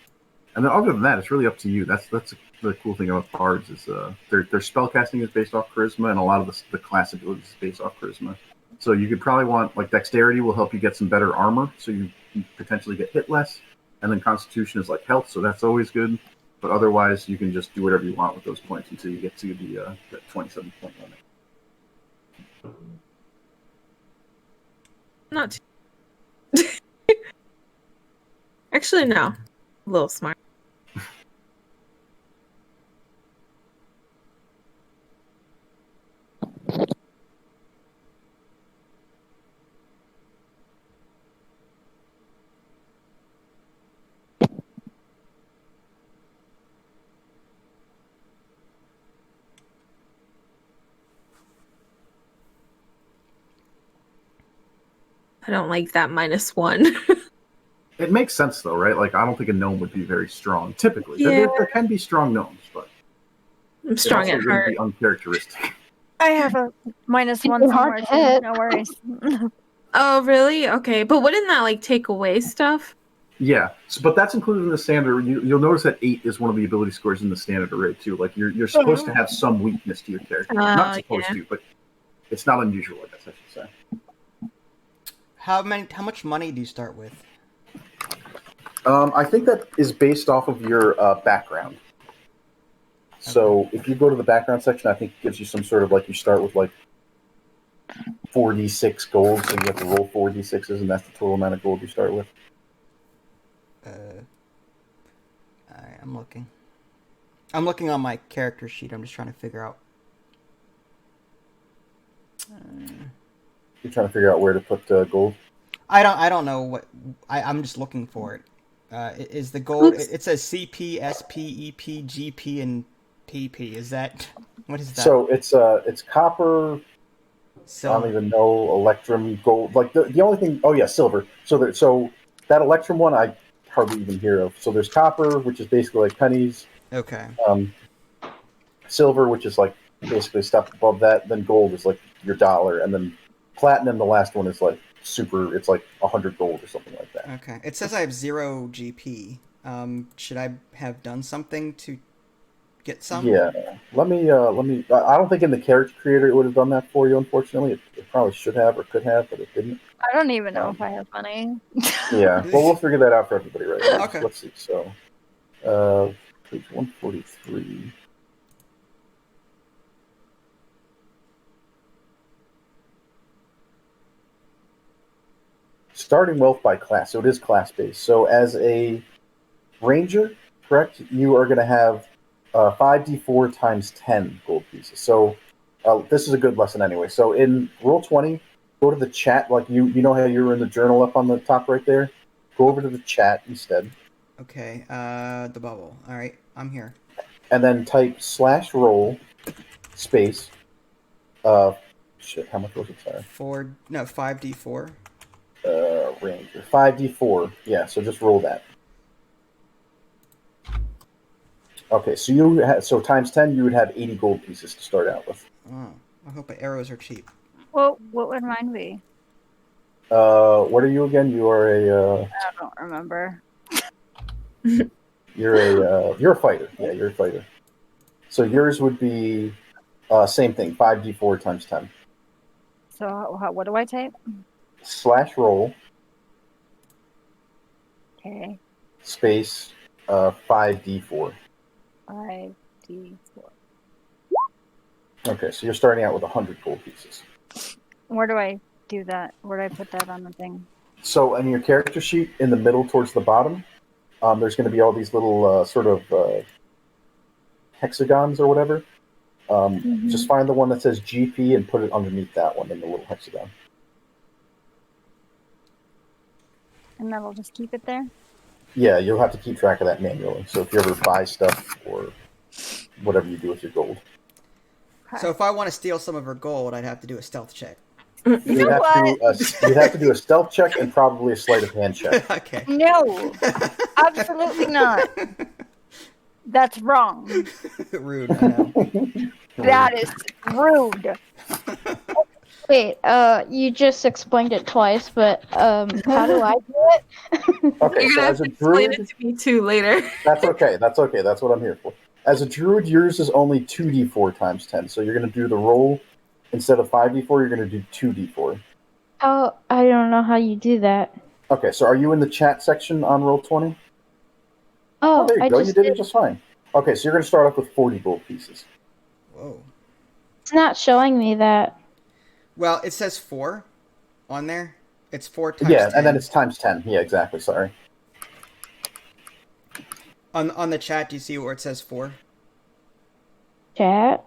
S5: then other than that, it's really up to you. That's the cool thing about bards is their spellcasting is based off charisma, and a lot of the class abilities is based off charisma. So you could probably want like dexterity will help you get some better armor, so you potentially get hit less. And then constitution is like health, so that's always good. But otherwise, you can just do whatever you want with those points until you get to the 27 point limit.
S3: Not too. Actually, no. A little smart. I don't like that -1.
S5: It makes sense though, right? Like I don't think a gnome would be very strong. Typically,
S3: Yeah.
S5: there can be strong gnomes, but
S3: I'm strong
S5: it
S3: at
S5: also
S3: heart.
S5: wouldn't be uncharacteristic.
S1: I have a -1
S6: Super hard
S1: somewhere
S6: to
S1: too.
S6: hit.
S1: No worries.
S3: Oh, really? Okay. But wouldn't that like take away stuff?
S5: Yeah, but that's included in the standard. You'll notice that 8 is one of the ability scores in the standard array too. Like you're supposed to have some weakness to your character. Not supposed to, but it's not unusual, I guess I should say.
S2: How much money do you start with?
S5: I think that is based off of your background. So if you go to the background section, I think it gives you some sort of like you start with like 4d6 gold, so you have to roll 4d6s, and that's the total amount of gold you start with.
S2: Alright, I'm looking. I'm looking on my character sheet. I'm just trying to figure out.
S5: You're trying to figure out where to put gold.
S2: I don't know what. I'm just looking for it. Is the gold?
S3: Oops.
S2: It says CP, SP, EP, GP, and PP. Is that what is that?
S5: So it's copper.
S2: So
S5: I don't even know electrum, gold. Like the only thing. Oh yeah, silver. So that electrum one I hardly even hear of. So there's copper, which is basically like pennies.
S2: okay.
S5: Silver, which is like basically stuff above that. Then gold is like your dollar, and then platinum, the last one, is like super. It's like 100 gold or something like that.
S2: Okay. It says I have 0 GP. Should I have done something to get some?
S5: Yeah. Let me. I don't think in the character creator it would have done that for you. Unfortunately, it probably should have or could have, but it didn't.
S1: I don't even know if I have money.
S5: Yeah. Well, we'll figure that out for everybody right now.
S2: Okay.
S5: Let's see. So, page 143. Starting wealth by class. So it is class based. So as a ranger, correct, you are going to have 5d4 times 10 gold pieces. So this is a good lesson anyway. So in Roll20, go to the chat. Like you know how you were in the journal up on the top right there? Go over to the chat instead.
S2: Okay. The bubble. All right. I'm here.
S5: And then type /roll space. Shit, how much was it? Sorry.
S2: 5d4.
S5: Ranger 5d4. Yeah, so just roll that. Okay, so so times 10, you would have 80 gold pieces to start out with.
S2: Oh, I hope arrows are cheap.
S1: Well, what would mine be?
S5: What are you again? You are a.
S1: I don't remember.
S5: You're a fighter. Yeah, you're a fighter. So yours would be same thing, 5d4 times 10.
S1: So what do I type?
S5: /roll
S1: Okay,
S5: space 5d4.
S1: 5d4.
S5: Okay, so you're starting out with 100 gold pieces.
S1: Where do I do that? Where do I put that on the thing?
S5: So on your character sheet, in the middle towards the bottom, there's going to be all these little sort of hexagons or whatever. Just find the one that says GP and put it underneath that one in the little hexagon.
S1: And that'll just keep it there?
S5: Yeah, you'll have to keep track of that manually. So if you ever buy stuff or whatever you do with your gold.
S2: So if I want to steal some of her gold, I'd have to do a stealth check.
S5: You'd have to do a stealth check and probably a sleight of hand check.
S2: Okay.
S1: No, absolutely not. That's wrong.
S2: Rude. I know.
S1: That is rude.
S6: Wait, you just explained it twice, but how do I do it?
S5: Okay,
S3: You're
S5: so
S3: gonna
S5: as
S3: have
S5: a
S3: to explain
S5: druid,
S3: it to me too later.
S5: that's okay. That's okay. That's what I'm here for. As a druid, yours is only 2d4 times 10. So you're going to do the roll instead of 5d4. You're going to do 2d4.
S6: Oh, I don't know how you do that.
S5: Okay, so are you in the chat section on Roll20?
S6: Oh,
S5: There you
S6: I
S5: go.
S6: just
S5: You did it just fine. Okay, so you're going to start off with 40 gold pieces.
S2: Whoa.
S6: It's not showing me that.
S2: Well, it says 4 on there. It's 4 times
S5: Yeah,
S2: 10.
S5: and then it's times 10. Yeah, exactly. Sorry.
S2: On the chat, do you see where it says 4?
S6: Chat.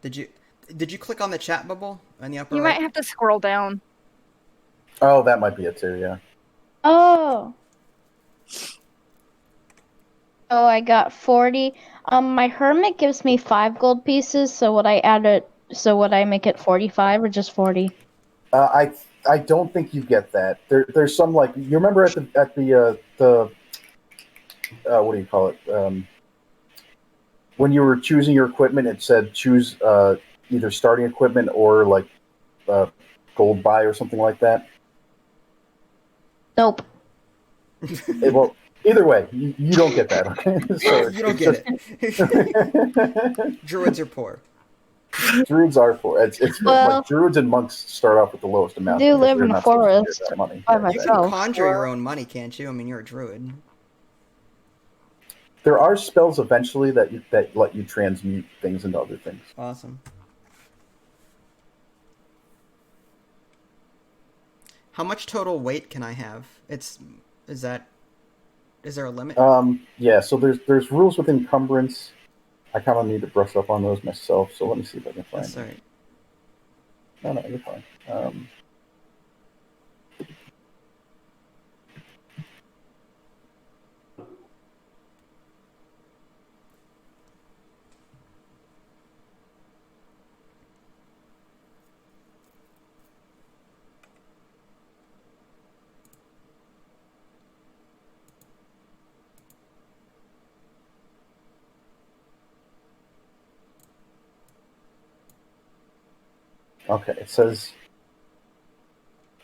S2: Did you click on the chat bubble on the upper
S1: You
S2: right?
S1: might have to scroll down.
S5: Oh, that might be it too, yeah.
S6: Oh. Oh, I got 40. My hermit gives me 5 gold pieces, so would I make it 45 or just 40?
S5: I don't think you get that. There's some, like, you remember at the what do you call it? When you were choosing your equipment, it said choose either starting equipment or like gold buy or something like that.
S6: Nope.
S5: Well, either way, you don't get that. Okay, so
S2: You don't get it. Druids are poor.
S5: Druids are poor. It's
S6: Well,
S5: like druids and monks start off with the lowest amount.
S6: I do
S5: because
S6: live
S5: they're
S6: in a
S5: not supposed to get
S6: forest
S5: that money.
S6: by
S5: Yeah,
S2: You
S5: exactly.
S2: can
S6: myself.
S2: conjure your own money, can't you? I mean, you're a druid.
S5: There are spells eventually that let you transmute things into other things.
S2: Awesome. How much total weight can I have? Is there a limit?
S5: Yeah. So there's rules with encumbrance. I kind of need to brush up on those myself. So let me see if I can find
S2: That's
S5: them.
S2: all right.
S5: No, you're fine. Okay, it says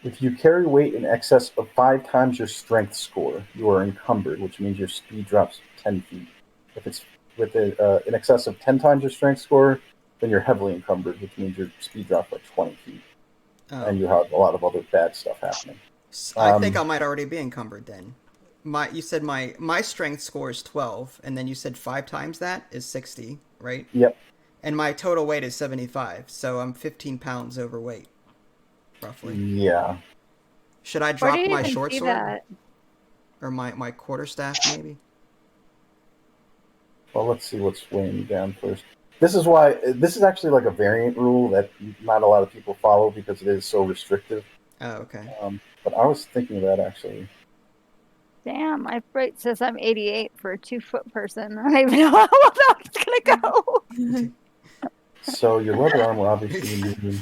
S5: if you carry weight in excess of 5 times your strength score, you are encumbered, which means your speed drops 10 feet. If it's in excess of 10 times your strength score, then you're heavily encumbered, which means your speed drops by 20 feet.
S2: Oh.
S5: And you have a lot of other bad stuff happening.
S2: I think I might already be encumbered then. You said my strength score is 12, and then you said 5 times that is 60, right?
S5: Yep.
S2: And my total weight is 75, so I'm 15 pounds overweight, roughly.
S5: Yeah.
S2: Should I
S1: Where
S2: drop
S1: do you
S2: my
S1: even
S2: short
S1: see
S2: sword?
S1: that?
S2: Or my quarterstaff, maybe?
S5: Well, let's see what's weighing you down first. This is actually like a variant rule that not a lot of people follow because it is so restrictive.
S2: Oh, okay.
S5: But I was thinking of that actually.
S1: Damn, my rate says I'm 88 for a 2-foot person. I don't even know how well that's gonna go.
S5: So your leather armor obviously needed.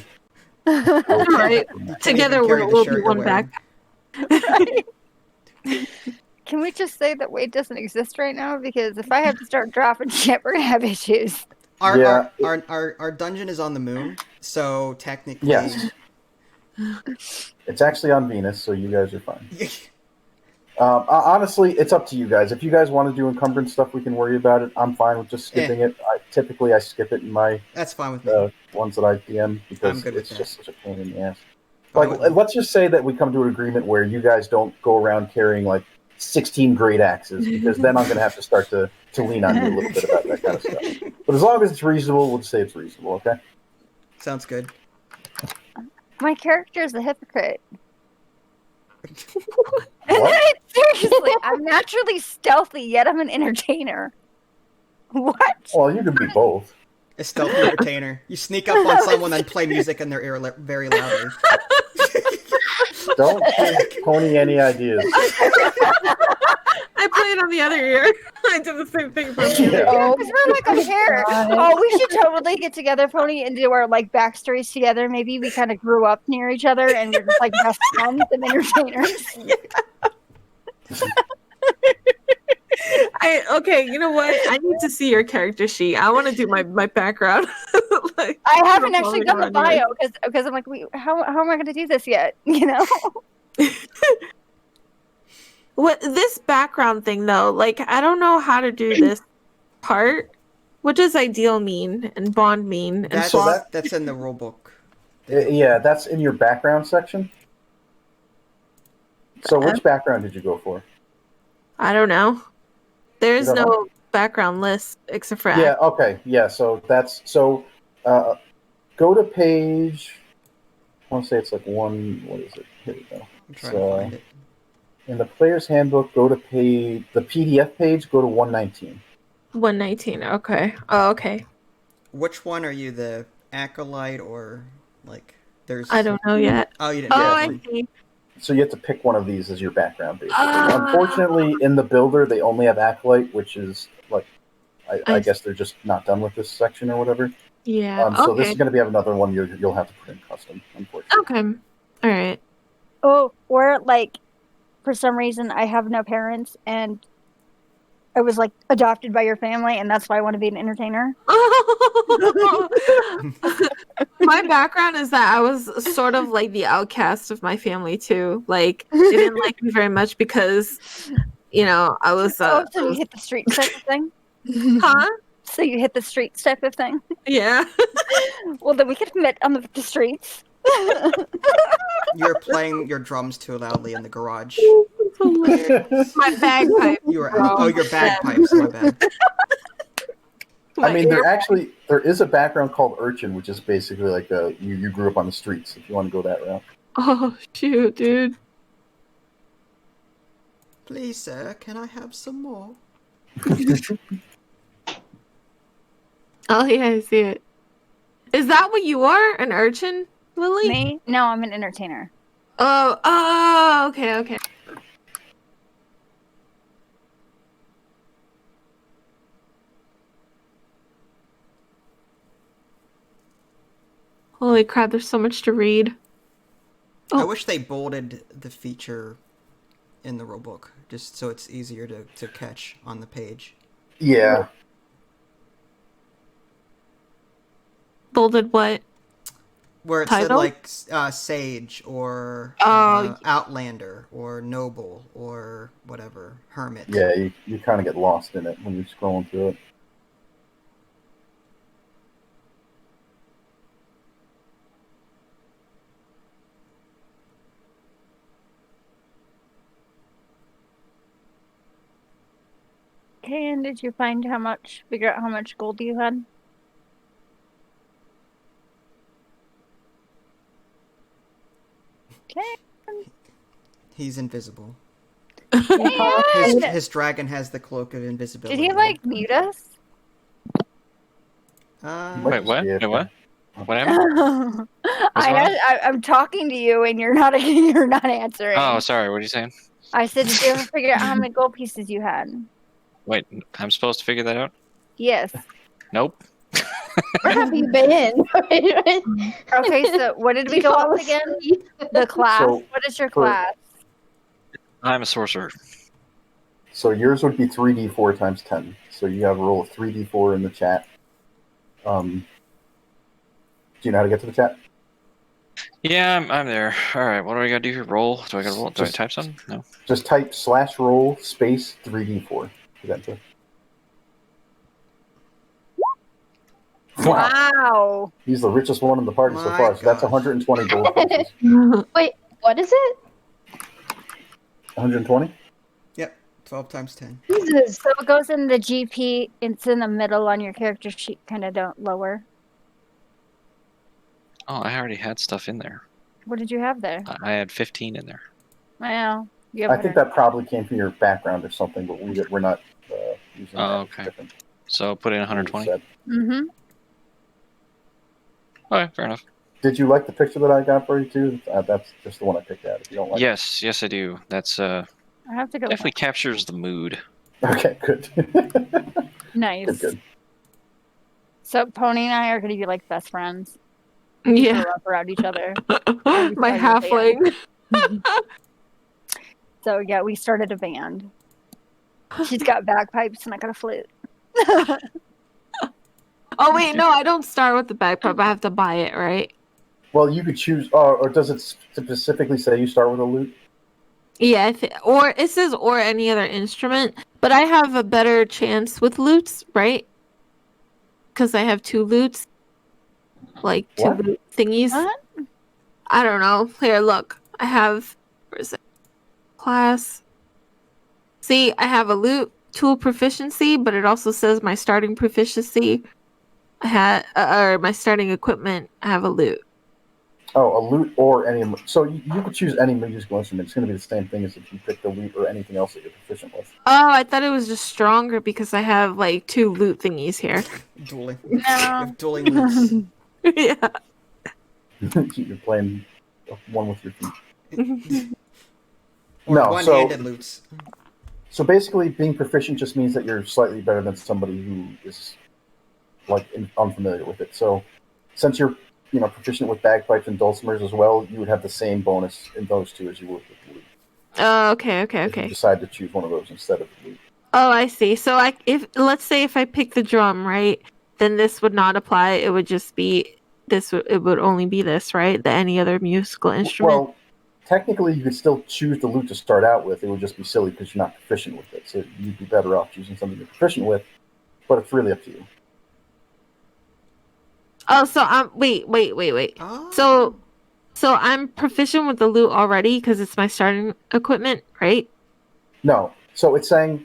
S3: Right.
S2: Can't
S3: Together
S2: even carry the
S3: we'll
S2: shirt
S3: be
S2: you're
S3: one
S2: wearing.
S3: back.
S1: Can we just say that weight doesn't exist right now? Because if I have to start dropping shit, we're gonna have issues.
S2: Our dungeon is on the moon, so technically...
S5: Yes. It's actually on Venus, so you guys are fine. Honestly, it's up to you guys. If you guys want to do encumbrance stuff, we can worry about it. I'm fine with just skipping it. Typically, I skip it in my
S2: That's fine with me.
S5: ones that I DM because
S2: good with
S5: it's
S2: that.
S5: just such a pain in the ass.
S2: Fine
S5: Like,
S2: with me.
S5: let's just say that we come to an agreement where you guys don't go around carrying like 16 great axes, because then I'm going to have to start to lean on you a little bit about that kind of stuff. But as long as it's reasonable, we'll just say it's reasonable, okay?
S2: Sounds good.
S1: My character is a hypocrite.
S5: What?
S1: Seriously, I'm naturally stealthy, yet I'm an entertainer. What?
S5: Well, you can be both.
S2: A stealthy entertainer. You sneak up on someone and play music in their ear very loudly.
S5: Don't give Pony any ideas.
S3: I play it on the other ear. I did the same thing for me.
S5: Yeah.
S1: Oh, because we're like a pair. Oh, we should totally get together, Pony, and do our like backstories together. Maybe we kind of grew up near each other and we're just like best friends and entertainers.
S3: Okay, you know what? I need to see your character sheet. I want to do my background. Like,
S1: I haven't actually
S3: following
S1: done the
S3: around
S1: bio because I'm like, how am I going to do this yet? You know?
S3: What this background thing though? Like, I don't know how to do this part. What does ideal mean and bond mean and
S2: That's,
S3: swap?
S2: that's in the rulebook.
S5: Yeah, that's in your background section. So which background did you go for?
S3: I don't know. There's
S5: You don't
S3: no background list except for
S5: Yeah, okay. Yeah, so that's go to page I want to say it's like one, what is it? Here we go.
S2: I'm trying to find it.
S5: In the player's handbook, go to the PDF page, go to 119.
S3: 119. Okay. Oh, okay.
S2: Which one are you, the acolyte or like there's
S3: I don't know yet.
S2: Oh, you didn't
S3: Oh,
S2: know.
S3: I see.
S5: So you have to pick one of these as your background, basically.
S3: Ah.
S5: Unfortunately, in the builder, they only have acolyte, which is like, I
S3: I
S5: guess they're just not done with this section or whatever.
S3: Yeah.
S5: So this
S3: Okay.
S5: is going to be another one you'll have to put in custom, unfortunately.
S3: Okay. All right.
S1: Oh, or like, for some reason, I have no parents and I was like adopted by your family, and that's why I want to be an entertainer.
S3: My background is that I was sort of like the outcast of my family too. Like they didn't like me very much because, I was.
S1: So you hit the streets type of thing?
S3: Huh?
S1: So you hit the streets type of thing?
S3: Yeah.
S1: Well, then we could commit on the streets.
S2: You're playing your drums too loudly in the garage.
S3: My bagpipe.
S2: Your bagpipes, my bad.
S5: I mean, there is a background called Urchin, which is basically like you grew up on the streets, if you want to go that route.
S3: Oh shoot, dude.
S2: Please, sir, can I have some more?
S3: Oh yeah, I see it. Is that what you are? An urchin, Lily?
S1: Me? No, I'm an entertainer.
S3: Oh, okay. Holy crap, there's so much to read.
S2: I
S3: Oh.
S2: wish they bolded the feature in the rulebook, just so it's easier to catch on the page.
S5: Yeah.
S3: Bolded what?
S2: Where it said
S3: Title?
S2: like sage or
S3: Oh.
S2: outlander or noble or whatever, hermit.
S5: Yeah, you kind of get lost in it when you're scrolling through it.
S1: Okay, and did you figure out how much gold you had? Okay.
S2: He's invisible.
S1: And
S2: His dragon has the cloak of invisibility.
S1: did he like mute us?
S4: Wait, what?
S5: Yeah.
S4: Wait, what? What happened?
S1: I'm talking to you and you're not answering.
S4: Oh, sorry. What are you saying?
S1: I said, did you ever figure out how many gold pieces you had?
S4: Wait, I'm supposed to figure that out?
S1: Yes.
S4: Nope.
S6: Where have you been?
S1: Okay, so what did we go off again? The class.
S5: So,
S1: What is your
S5: for-
S1: class?
S4: I'm a sorcerer.
S5: So yours would be 3d4 times 10. So you have a roll of 3d4 in the chat. Do you know how to get to the chat?
S4: Yeah, I'm there. All right, what do I gotta do here? Roll? Do I gotta roll? Do I
S5: Just-
S4: type something? No.
S5: Just type /roll space 3d4. Hit enter.
S1: Wow.
S5: He's the richest one in the party so
S2: My
S5: far. So that's
S2: gosh.
S5: 120 gold pieces.
S6: Wait, what is it?
S5: 120?
S2: Yep. 12 times 10.
S6: Jesus.
S1: So it goes in the GP. It's in the middle on your character sheet. Kind of don't lower.
S4: Oh, I already had stuff in there.
S1: What did you have there?
S4: I had 15 in there.
S1: Well, you have
S5: I think that probably came from your background or something, but we're not using that.
S4: Oh,
S5: It's
S4: okay.
S5: different.
S4: So put in 120.
S1: Mm-hmm.
S4: Okay, fair enough.
S5: Did you like the picture that I got for you too? That's just the one I picked out. If you don't like
S4: Yes, I do. That's
S1: I have to go.
S4: definitely captures the mood.
S5: it. Okay, good.
S1: Nice.
S5: Good.
S1: So Pony and I are going to be like best friends.
S3: Yeah.
S1: Grow up around each other.
S3: My
S1: started a
S3: halfling.
S1: So yeah, we started a band. She's got bagpipes and I got a flute.
S3: Oh wait, no, I don't start with the bagpipe. I have to buy it, right?
S5: Well, you could choose, or does it specifically say you start with a lute?
S3: Yeah, or it says or any other instrument, but I have a better chance with lutes, right? Because I have 2 lutes, like 2
S5: What?
S3: lute thingies.
S1: What?
S3: I don't know. Here, look. I have, where is it? Class. See, I have a lute tool proficiency, but it also says my starting proficiency. I had, or my starting equipment. I have a lute.
S5: Oh, a lute or any. So you could choose any musical instrument. It's going to be the same thing as if you pick the lute or anything else that you're proficient with.
S3: Oh, I thought it was just stronger because I have like 2 lute thingies here.
S2: Dueling.
S1: No.
S2: You have dueling loops.
S3: Yeah.
S5: You're playing one with your feet.
S2: Or
S5: No,
S2: one-handed loops.
S5: So basically, being proficient just means that you're slightly better than somebody who is like unfamiliar with it. So since you're proficient with bagpipes and dulcimers as well, you would have the same bonus in those 2 as you would with lute.
S3: Oh, okay.
S5: If you decide to choose one of those instead of lute.
S3: Oh, I see. So let's say if I pick the drum, right, then this would not apply. It would just be this. It would only be this, right? The any other musical instrument.
S5: Well, technically, you could still choose the lute to start out with. It would just be silly because you're not proficient with it. So you'd be better off choosing something you're proficient with. But it's really up to you.
S3: Oh, so I'm wait.
S2: Oh.
S3: So I'm proficient with the lute already because it's my starting equipment, right?
S5: No. So it's saying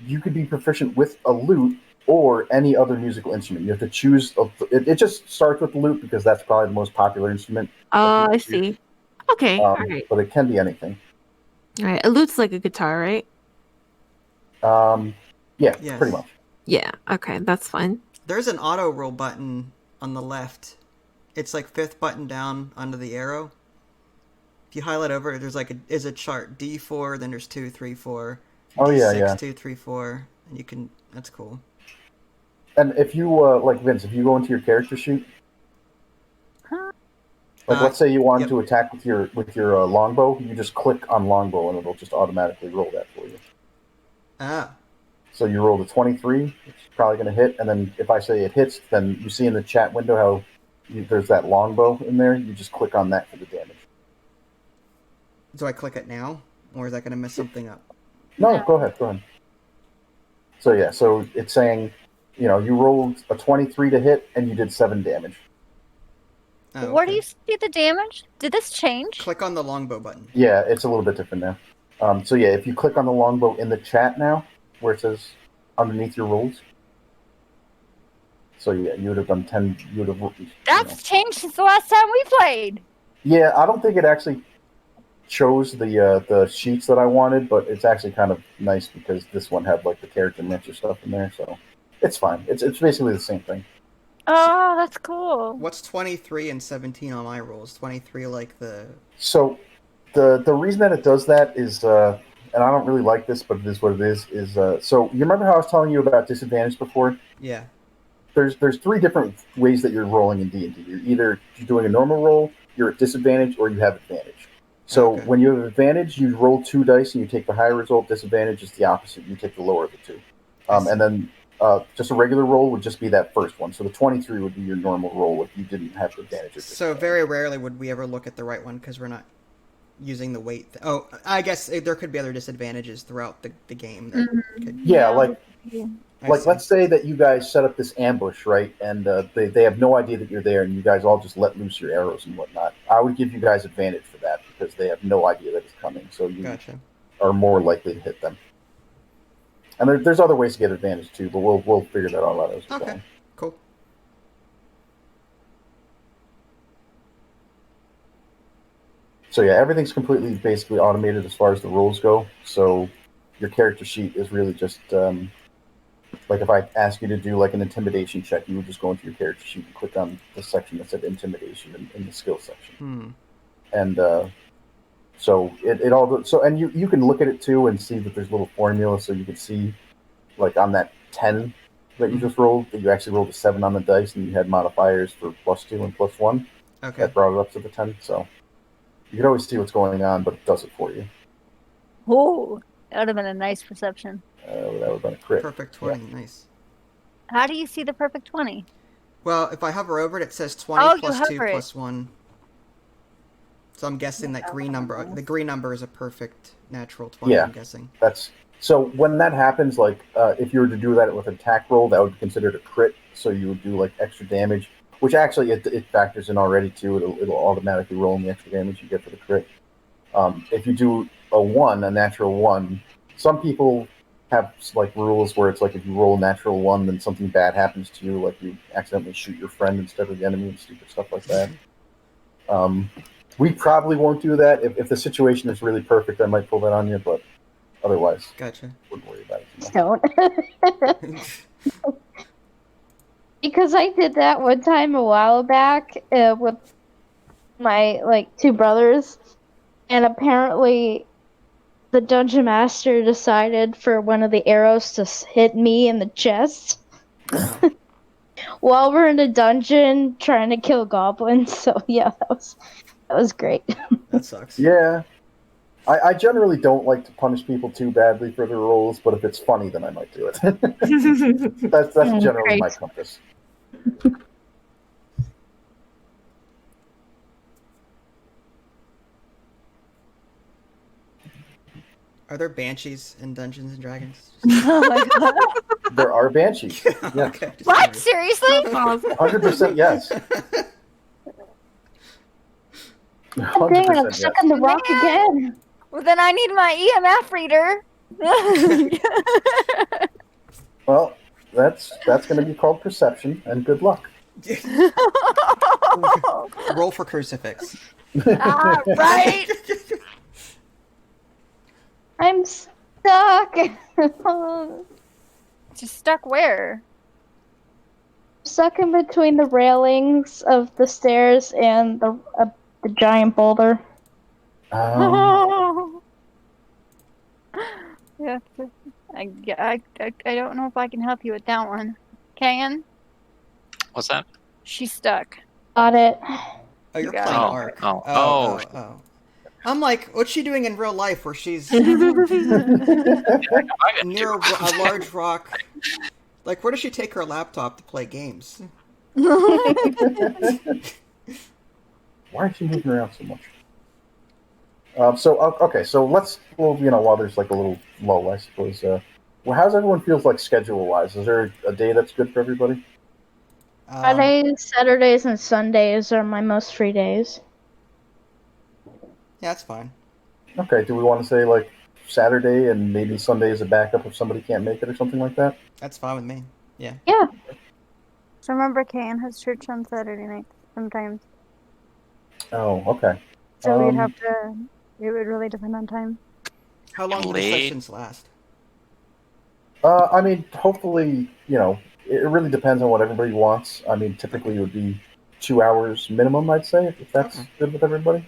S5: you could be proficient with a lute or any other musical instrument. You have to choose. It just starts with the lute because that's probably the most popular instrument.
S3: Oh, I see. Okay, all right.
S5: But it can be anything.
S3: All right. A lute's like a guitar, right?
S5: Yeah,
S2: Yes.
S5: pretty much.
S3: Yeah. Okay, that's fine.
S2: There's an auto roll button on the left. It's like 5th button down under the arrow. If you highlight over it, there's is a chart. D4, then there's 2, 3, 4.
S5: Oh,
S2: D6,
S5: yeah.
S2: 2, 3, 4. And you can, that's cool.
S5: And if you like Vince, if you go into your character sheet, like let's say you want to attack with your longbow, you just click on longbow and it'll just automatically roll that for you.
S2: Ah.
S5: So you roll the 23, it's probably going to hit, and then if I say it hits, then you see in the chat window how there's that longbow in there. You just click on that for the damage.
S2: Do I click it now? Or is that going to mess something up?
S5: No, go ahead. So yeah, so it's saying, you rolled a 23 to hit and you did 7 damage.
S2: Oh,
S1: Where do
S2: okay.
S1: you see the damage? Did this change?
S2: Click on the longbow button.
S5: Yeah, it's a little bit different now. So yeah, if you click on the longbow in the chat now, where it says underneath your rolls. So yeah, you would have done 10. You would have.
S1: That's changed since the last time we played.
S5: Yeah, I don't think it actually chose the sheets that I wanted, but it's actually kind of nice because this one had like the character miniature stuff in there, so it's fine. It's basically the same thing.
S1: Oh, that's cool.
S2: What's 23 and 17 on my rolls? 23 like the...
S5: So the reason that it does that is, and I don't really like this, but it is what it is so you remember how I was telling you about disadvantage before?
S2: Yeah.
S5: There's 3 different ways that you're rolling in D&D. You're doing a normal roll, you're at disadvantage, or you have advantage. So when you have advantage, you roll 2 dice and you take the higher result. Disadvantage is the opposite. You take the lower of the 2. And then Just a regular roll would just be that first one. So the 23 would be your normal roll if you didn't have advantage.
S2: So very rarely would we ever look at the right one because we're not using the weight. Oh, I guess there could be other disadvantages throughout the game. That could...
S5: Yeah, like let's say that you guys set up this ambush, right? And they have no idea that you're there, and you guys all just let loose your arrows and whatnot. I would give you guys advantage for that because they have no idea that it's coming. So you are more likely to hit them. And there's other ways to get advantage too, but we'll figure that all out as we go.
S2: Cool.
S5: So yeah, everything's completely basically automated as far as the rules go. So your character sheet is really just like if I ask you to do like an intimidation check, you would just go into your character sheet and click on the section that said intimidation in the skill section. And so it all and you can look at it too and see that there's little formula, so you can see like on that 10 that you just rolled that you actually rolled a 7 on the dice and you had modifiers for +2 and +1.
S2: Okay.
S5: That brought it up to the 10. So you can always see what's going on, but it does it for you.
S1: Oh, that would have been a nice perception.
S5: That would have been a crit.
S2: Perfect 20, nice.
S1: How do you see the perfect 20?
S2: Well, if I hover over it, it says 20 plus 2
S1: hover
S2: plus 1. So I'm guessing that green number, the green number is a perfect natural 20, I'm guessing.
S5: So when that happens, like if you were to do that with an attack roll, that would be considered a crit. So you would do like extra damage, which actually it factors in already too. It'll automatically roll in the extra damage you get for the crit. If you do a natural 1, some people have like rules where it's like if you roll a natural 1, then something bad happens to you, like you accidentally shoot your friend instead of the enemy and stupid stuff like that. We probably won't do that. If the situation is really perfect, I might pull that on you, but otherwise, wouldn't worry about it.
S6: Don't. Because I did that one time a while back with my 2 brothers, and apparently the dungeon master decided for one of the arrows to hit me in the chest while we're in a dungeon trying to kill goblins. So yeah, that was great.
S2: That sucks.
S5: Yeah. I generally don't like to punish people too badly for their rolls, but if it's funny, then I might do it. That's generally my compass.
S2: Are there banshees in Dungeons and Dragons?
S1: Oh my god.
S5: There are banshees. Yeah.
S2: Okay,
S1: What? Seriously?
S5: 100% yes. 100%
S6: Dang it, I'm
S5: yes.
S6: stuck in the rock again.
S1: Well, then I need my EMF reader.
S5: Well, that's going to be called perception, and good luck.
S2: Roll for crucifix.
S1: Right?
S6: I'm stuck.
S1: Just stuck where?
S6: Stuck in between the railings of the stairs and the giant boulder.
S1: Yeah, I don't know if I can help you with that one. Can?
S4: What's that?
S1: She's stuck.
S6: Got it.
S2: Oh, you're
S1: Got
S2: playing
S1: it.
S2: Ark.
S4: Oh.
S2: I'm like, what's she doing in real life where she's near a large rock? Like, where does she take her laptop to play games?
S5: Why is she moving around so much? So let's, while there's like a little lull, I suppose. How's everyone feels like schedule-wise? Is there a day that's good for everybody?
S6: Fridays, Saturdays, and Sundays are my most free days.
S2: Yeah, that's fine.
S5: Okay, do we want to say like Saturday and maybe Sunday as a backup if somebody can't make it or something like that?
S2: That's fine with me. Yeah.
S6: Yeah.
S1: So remember, Kayan has church on Saturday nights sometimes.
S5: Oh, okay.
S1: So we'd have to. It would really depend on time.
S2: How long do the sessions last?
S5: I mean, hopefully, it really depends on what everybody wants. I mean, typically it would be 2 hours minimum, I'd say, if that's good with everybody.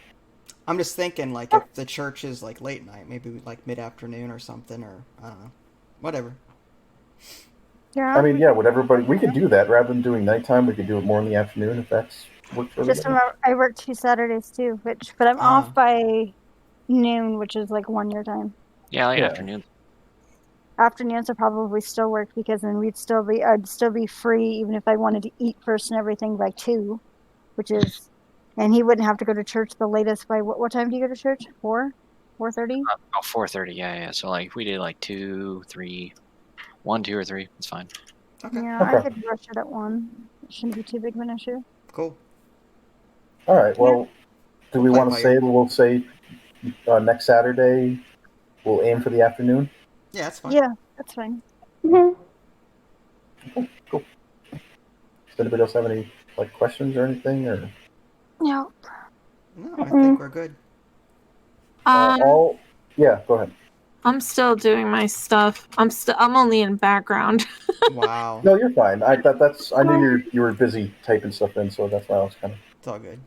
S2: I'm just thinking, like, if the church is, like, late night, maybe, like, mid-afternoon or something, or, I don't know. Whatever.
S1: Yeah.
S5: I mean, yeah, we could do that. Rather than doing nighttime, we could do it more in the afternoon if that's works for everybody.
S1: Just remember, I work 2 Saturdays, too, but I'm off by noon, which is, like, 1 year time.
S4: Yeah, late afternoon.
S1: afternoons would probably still work because then I'd still be free even if I wanted to eat first and everything by 2, which is, and he wouldn't have to go to church the latest by what time do you go to church? 4:30?
S4: Oh, 4:30. Yeah. So like we did like 2, 3, 1, 2, or 3. It's fine.
S2: Okay.
S1: Yeah, I
S5: Okay.
S1: could rush it at 1. It shouldn't be too big of an issue.
S2: Cool.
S5: All right. Well, do we
S2: We'll
S5: want to
S2: play
S5: say?
S2: by
S5: We'll say next Saturday. We'll aim for the afternoon.
S2: Yeah, that's fine.
S1: Yeah, that's fine.
S6: Mhm.
S5: Cool. Does anybody else have any questions or anything? Or
S1: No.
S2: No, I think we're good.
S5: yeah. Go ahead.
S3: I'm still doing my stuff. I'm only in background.
S2: Wow.
S5: No, you're fine. I knew you were busy typing stuff in, so that's why I was kind of.
S2: It's all good.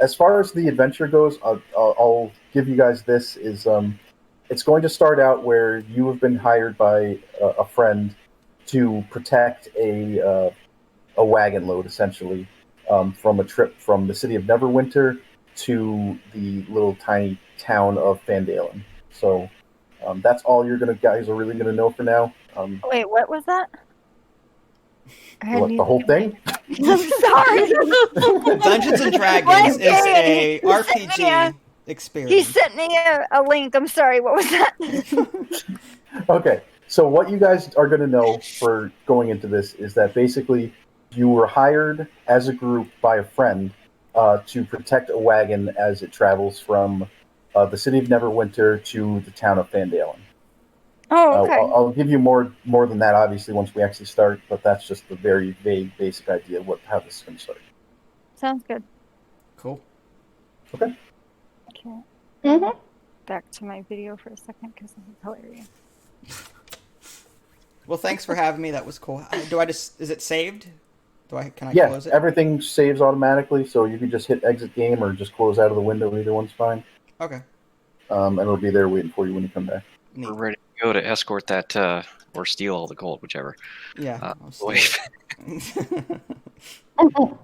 S5: As far as the adventure goes, I'll give you guys this. It's going to start out where you have been hired by a friend to protect a wagon load, essentially, from a trip from the city of Neverwinter to the little tiny town of Phandelver. So that's all guys are really gonna know for now.
S1: Wait, what was that?
S5: The whole thing?
S1: I'm sorry.
S2: Dungeons and Dragons is a RPG
S1: He
S2: experience.
S1: sent me a link. I'm sorry. What was that?
S5: Okay, so what you guys are going to know for going into this is that basically you were hired as a group by a friend to protect a wagon as it travels from the city of Neverwinter to the town of Phandelver.
S1: Oh, okay.
S5: I'll give you more than that, obviously, once we actually start, but that's just the very vague, basic idea of how this is going to start.
S1: Sounds good.
S2: Cool.
S5: Okay.
S1: Okay.
S6: Mhm.
S1: Back to my video for a second because this is hilarious.
S2: Well, thanks for having me. That was cool. Is it saved? Can I
S5: Yeah,
S2: close it?
S5: everything saves automatically, so you can just hit exit game or just close out of the window. Either one's fine.
S2: Okay.
S5: And it'll be there waiting for you when you come back.
S2: Neat.
S4: We're ready to go to escort that or steal all the gold, whichever.
S2: Yeah. I'll steal
S4: Wait.
S2: it.
S6: Mhm.